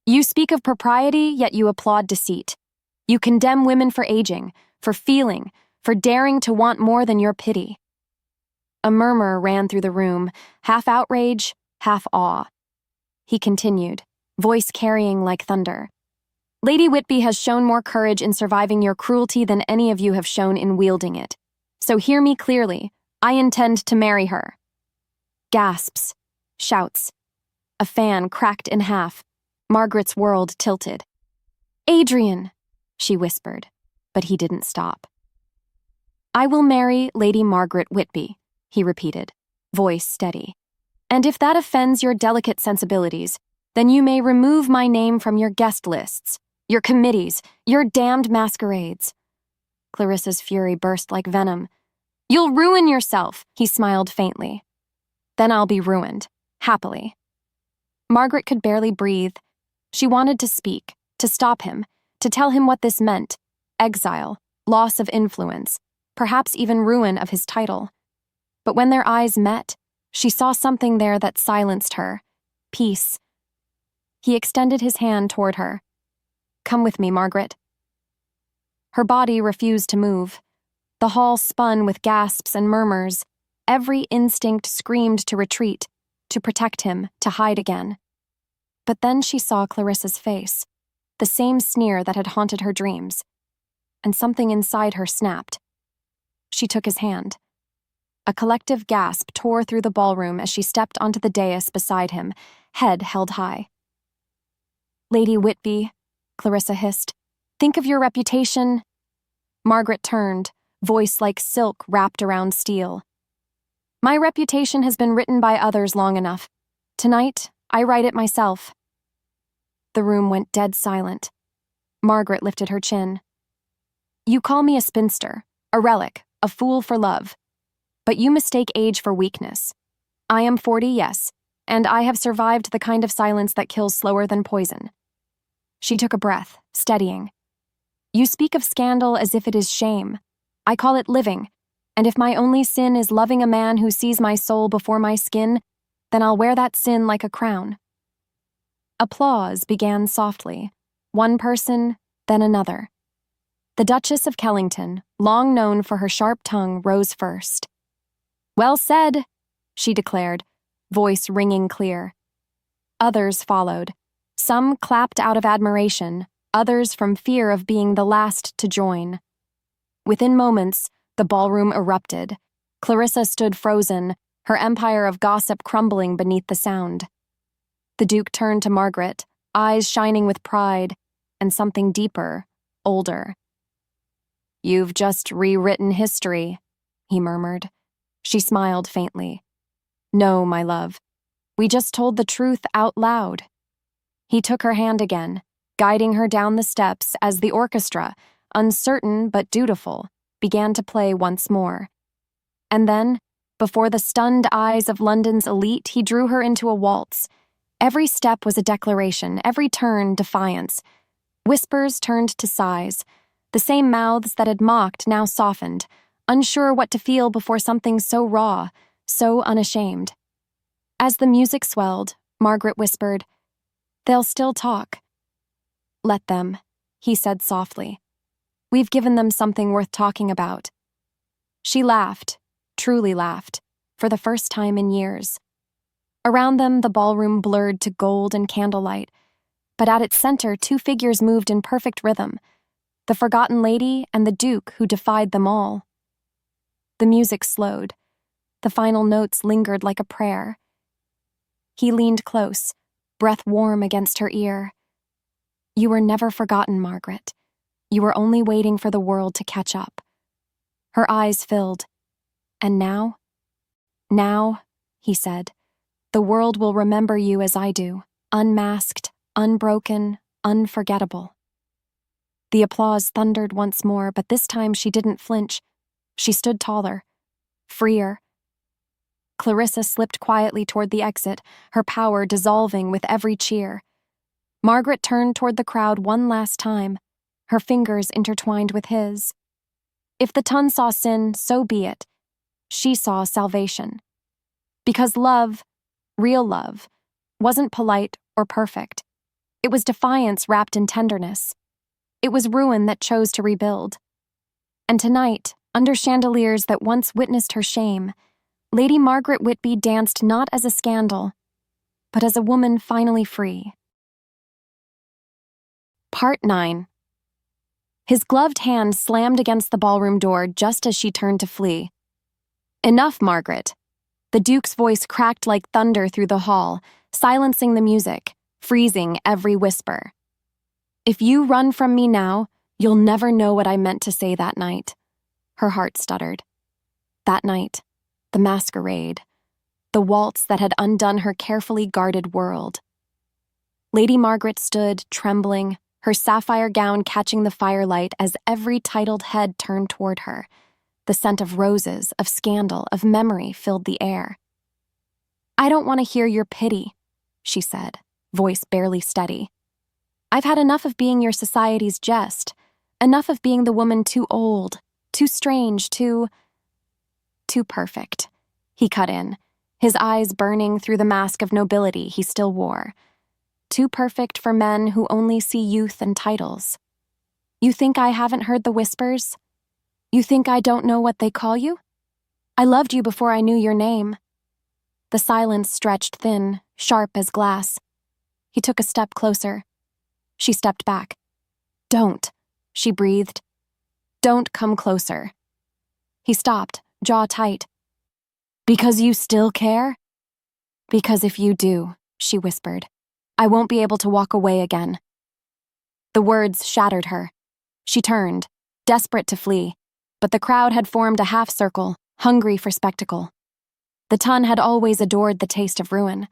Speaker 1: You speak of propriety, yet you applaud deceit. You condemn women for aging, for feeling, for daring to want more than your pity. A murmur ran through the room, half outrage, half awe. He continued, voice carrying like thunder. Lady Whitby has shown more courage in surviving your cruelty than any of you have shown in wielding it. So hear me clearly. I intend to marry her. Gasps, shouts. A fan cracked in half. Margaret's world tilted. Adrian, she whispered, but he didn't stop. I will marry Lady Margaret Whitby, he repeated, voice steady. And if that offends your delicate sensibilities, then you may remove my name from your guest lists, your committees, your damned masquerades. Clarissa's fury burst like venom. You'll ruin yourself, he smiled faintly. Then I'll be ruined, happily. Margaret could barely breathe. She wanted to speak, to stop him, to tell him what this meant. Exile, loss of influence, perhaps even ruin of his title. But when their eyes met, she saw something there that silenced her. Peace. He extended his hand toward her. Come with me, Margaret. Her body refused to move. The hall spun with gasps and murmurs. Every instinct screamed to retreat, to protect him, to hide again. But then she saw Clarissa's face, the same sneer that had haunted her dreams, and something inside her snapped. She took his hand. A collective gasp tore through the ballroom as she stepped onto the dais beside him, head held high. Lady Whitby, Clarissa hissed, think of your reputation. Margaret turned, voice like silk wrapped around steel. My reputation has been written by others long enough. Tonight, I write it myself. The room went dead silent. Margaret lifted her chin. You call me a spinster, a relic, a fool for love. But you mistake age for weakness. I am 40, yes, and I have survived the kind of silence that kills slower than poison. She took a breath, steadying. You speak of scandal as if it is shame. I call it living, and if my only sin is loving a man who sees my soul before my skin, then I'll wear that sin like a crown. Applause began softly, one person, then another. The Duchess of Kellington, long known for her sharp tongue, rose first. Well said, she declared, voice ringing clear. Others followed. Some clapped out of admiration, others from fear of being the last to join. Within moments, the ballroom erupted. Clarissa stood frozen, her empire of gossip crumbling beneath the sound. The Duke turned to Margaret, eyes shining with pride, and something deeper, older. You've just rewritten history, he murmured. She smiled faintly. No, my love. We just told the truth out loud. He took her hand again, guiding her down the steps as the orchestra, uncertain but dutiful, began to play once more. And then, before the stunned eyes of London's elite, he drew her into a waltz. Every step was a declaration, every turn defiance. Whispers turned to sighs. The same mouths that had mocked now softened, unsure what to feel before something so raw, so unashamed. As the music swelled, Margaret whispered, They'll still talk. Let them, he said softly. We've given them something worth talking about. She laughed, truly laughed, for the first time in years. Around them, the ballroom blurred to gold and candlelight, but at its center, two figures moved in perfect rhythm, the forgotten lady and the Duke who defied them all. The music slowed. The final notes lingered like a prayer. He leaned close, breath warm against her ear. You were never forgotten, Margaret. You were only waiting for the world to catch up. Her eyes filled. And now? Now, he said, the world will remember you as I do, unmasked, unbroken, unforgettable. The applause thundered once more, but this time she didn't flinch. She stood taller, freer. Clarissa slipped quietly toward the exit, her power dissolving with every cheer. Margaret turned toward the crowd one last time, her fingers intertwined with his. If the ton saw sin, so be it. She saw salvation. Because love, real love, wasn't polite or perfect. It was defiance wrapped in tenderness. It was ruin that chose to rebuild. And tonight, under chandeliers that once witnessed her shame, Lady Margaret Whitby danced not as a scandal, but as a woman finally free. Part 9. His gloved hand slammed against the ballroom door just as she turned to flee. Enough, Margaret. The Duke's voice cracked like thunder through the hall, silencing the music, freezing every whisper. If you run from me now, you'll never know what I meant to say that night. Her heart stuttered. That night, the masquerade, the waltz that had undone her carefully guarded world. Lady Margaret stood, trembling, her sapphire gown catching the firelight as every titled head turned toward her. The scent of roses, of scandal, of memory filled the air. I don't want to hear your pity, she said, voice barely steady. I've had enough of being your society's jest, enough of being the woman too old, too strange, too perfect. He cut in, his eyes burning through the mask of nobility he still wore. Too perfect for men who only see youth and titles. You think I haven't heard the whispers? You think I don't know what they call you? I loved you before I knew your name. The silence stretched thin, sharp as glass. He took a step closer. She stepped back. Don't, she breathed. Don't come closer. He stopped, jaw tight. Because you still care? Because if you do, she whispered, I won't be able to walk away again. The words shattered her. She turned, desperate to flee, but the crowd had formed a half-circle, hungry for spectacle. The ton had always adored the taste of ruin,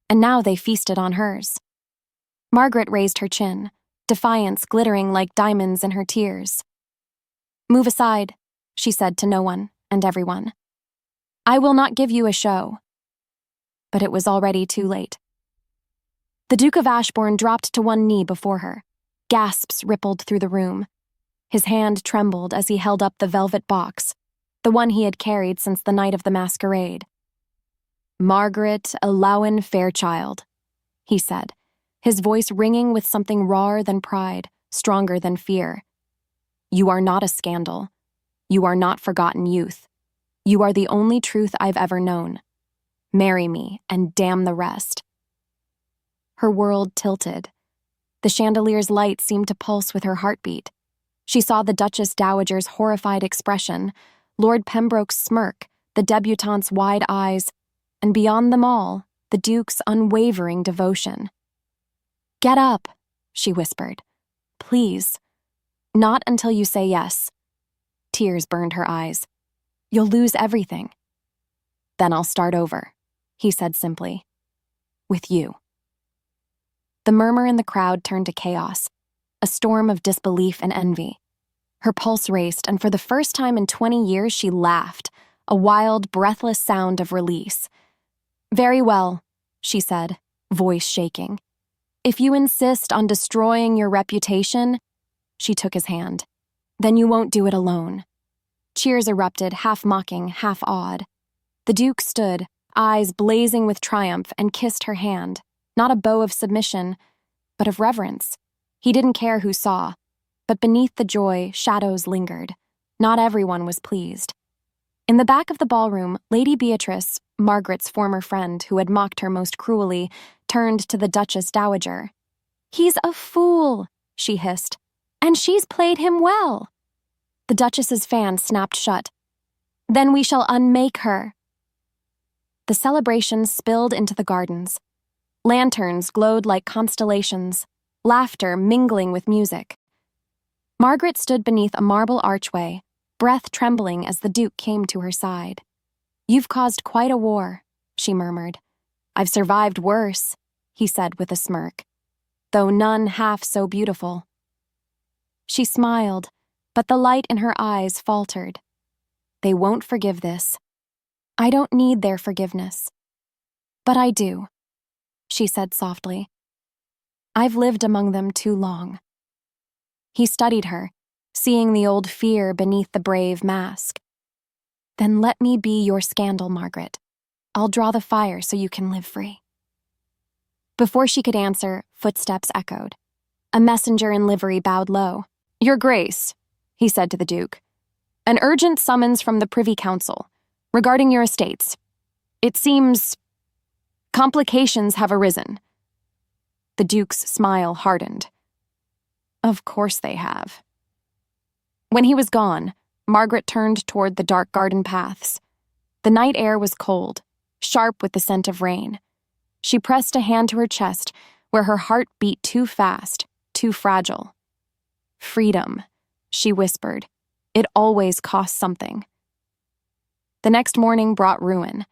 Speaker 1: and now they feasted on hers. Margaret raised her chin, defiance glittering like diamonds in her tears. Move aside, she said to no one and everyone. I will not give you a show. But it was already too late. The Duke of Ashbourne dropped to one knee before her. Gasps rippled through the room. His hand trembled as he held up the velvet box, the one he had carried since the night of the masquerade. Margaret Fairchild, he said, his voice ringing with something rawer than pride, stronger than fear. You are not a scandal. You are not forgotten youth. You are the only truth I've ever known. Marry me, and damn the rest. Her world tilted. The chandelier's light seemed to pulse with her heartbeat. She saw the Duchess Dowager's horrified expression, Lord Pembroke's smirk, the debutante's wide eyes, and beyond them all, the Duke's unwavering devotion. Get up, she whispered. Please. Not until you say yes. Tears burned her eyes. You'll lose everything. Then I'll start over, he said simply. With you. The murmur in the crowd turned to chaos, a storm of disbelief and envy. Her pulse raced, and for the first time in 20 years she laughed, a wild, breathless sound of release. Very well, she said, voice shaking. If you insist on destroying your reputation, she took his hand, then you won't do it alone. Cheers erupted, half mocking, half awed. The Duke stood, eyes blazing with triumph, and kissed her hand, not a bow of submission, but of reverence. He didn't care who saw, but beneath the joy, shadows lingered. Not everyone was pleased. In the back of the ballroom, Lady Beatrice, Margaret's former friend who had mocked her most cruelly, turned to the Duchess Dowager. He's a fool, she hissed, and she's played him well. The Duchess's fan snapped shut. Then we shall unmake her. The celebration spilled into the gardens. Lanterns glowed like constellations, laughter mingling with music. Margaret stood beneath a marble archway, breath trembling as the Duke came to her side. You've caused quite a war, she murmured. I've survived worse, he said with a smirk, though none half so beautiful. She smiled, but the light in her eyes faltered. They won't forgive this. I don't need their forgiveness. But I do, she said softly. I've lived among them too long. He studied her, seeing the old fear beneath the brave mask. Then let me be your scandal, Margaret. I'll draw the fire so you can live free. Before she could answer, footsteps echoed. A messenger in livery bowed low. Your Grace, he said to the Duke. An urgent summons from the Privy Council regarding your estates. It seems complications have arisen. The Duke's smile hardened. Of course they have. When he was gone, Margaret turned toward the dark garden paths. The night air was cold, sharp with the scent of rain. She pressed a hand to her chest, where her heart beat too fast, too fragile. Freedom, she whispered. It always costs something. The next morning brought ruin.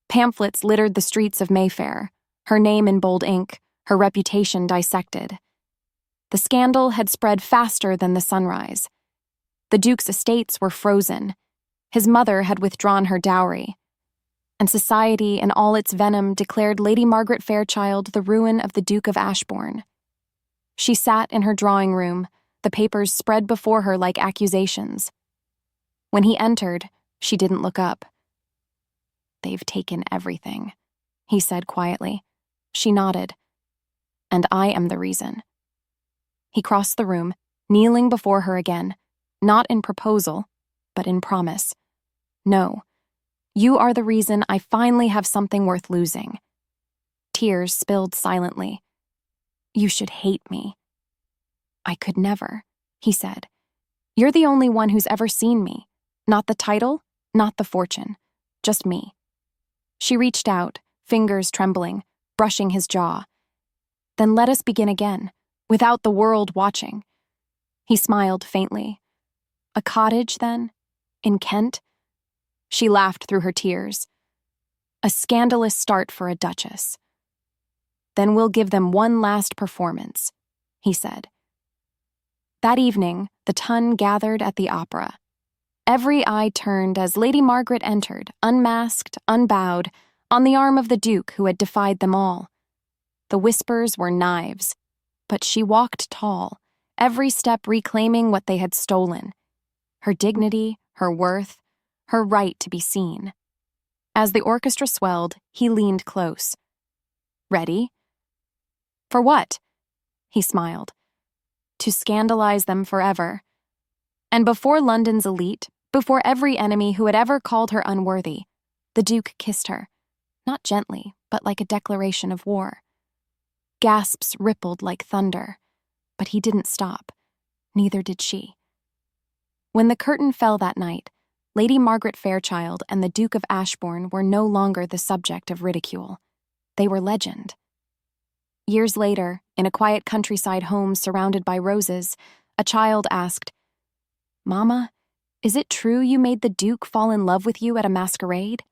Speaker 1: Pamphlets littered the streets of Mayfair, her name in bold ink, her reputation dissected. The scandal had spread faster than the sunrise. The Duke's estates were frozen. His mother had withdrawn her dowry. And society in all its venom declared Lady Margaret Fairchild the ruin of the Duke of Ashbourne. She sat in her drawing room, the papers spread before her like accusations. When he entered, she didn't look up. They've taken everything, he said quietly. She nodded. And I am the reason. He crossed the room, kneeling before her again, not in proposal, but in promise. No, you are the reason I finally have something worth losing. Tears spilled silently. You should hate me. I could never, he said. You're the only one who's ever seen me. Not the title, not the fortune, just me. She reached out, fingers trembling, brushing his jaw. Then let us begin again, without the world watching. He smiled faintly. A cottage, then? In Kent? She laughed through her tears. A scandalous start for a duchess. Then we'll give them one last performance, he said. That evening, the ton gathered at the opera. Every eye turned as Lady Margaret entered, unmasked, unbowed, on the arm of the Duke who had defied them all. The whispers were knives, but she walked tall, every step reclaiming what they had stolen. Her dignity, her worth, her right to be seen. As the orchestra swelled, he leaned close. Ready? For what? He smiled. To scandalize them forever. And before London's elite, before every enemy who had ever called her unworthy, the Duke kissed her, not gently, but like a declaration of war. Gasps rippled like thunder, but he didn't stop. Neither did she. When the curtain fell that night, Lady Margaret Fairchild and the Duke of Ashbourne were no longer the subject of ridicule. They were legend. Years later, in a quiet countryside home surrounded by roses, a child asked, Mama, is it true you made the Duke fall in love with you at a masquerade?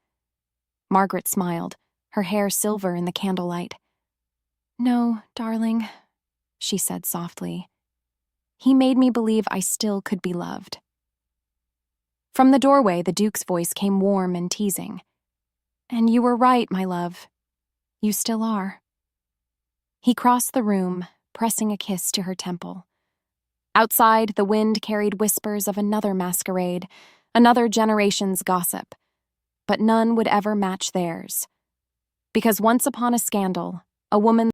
Speaker 1: Margaret smiled, her hair silver in the candlelight. No, darling, she said softly. He made me believe I still could be loved. From the doorway, the Duke's voice came warm and teasing. And you were right, my love. You still are. He crossed the room, pressing a kiss to her temple. Outside, the wind carried whispers of another masquerade, another generation's gossip. But none would ever match theirs. Because once upon a scandal, a woman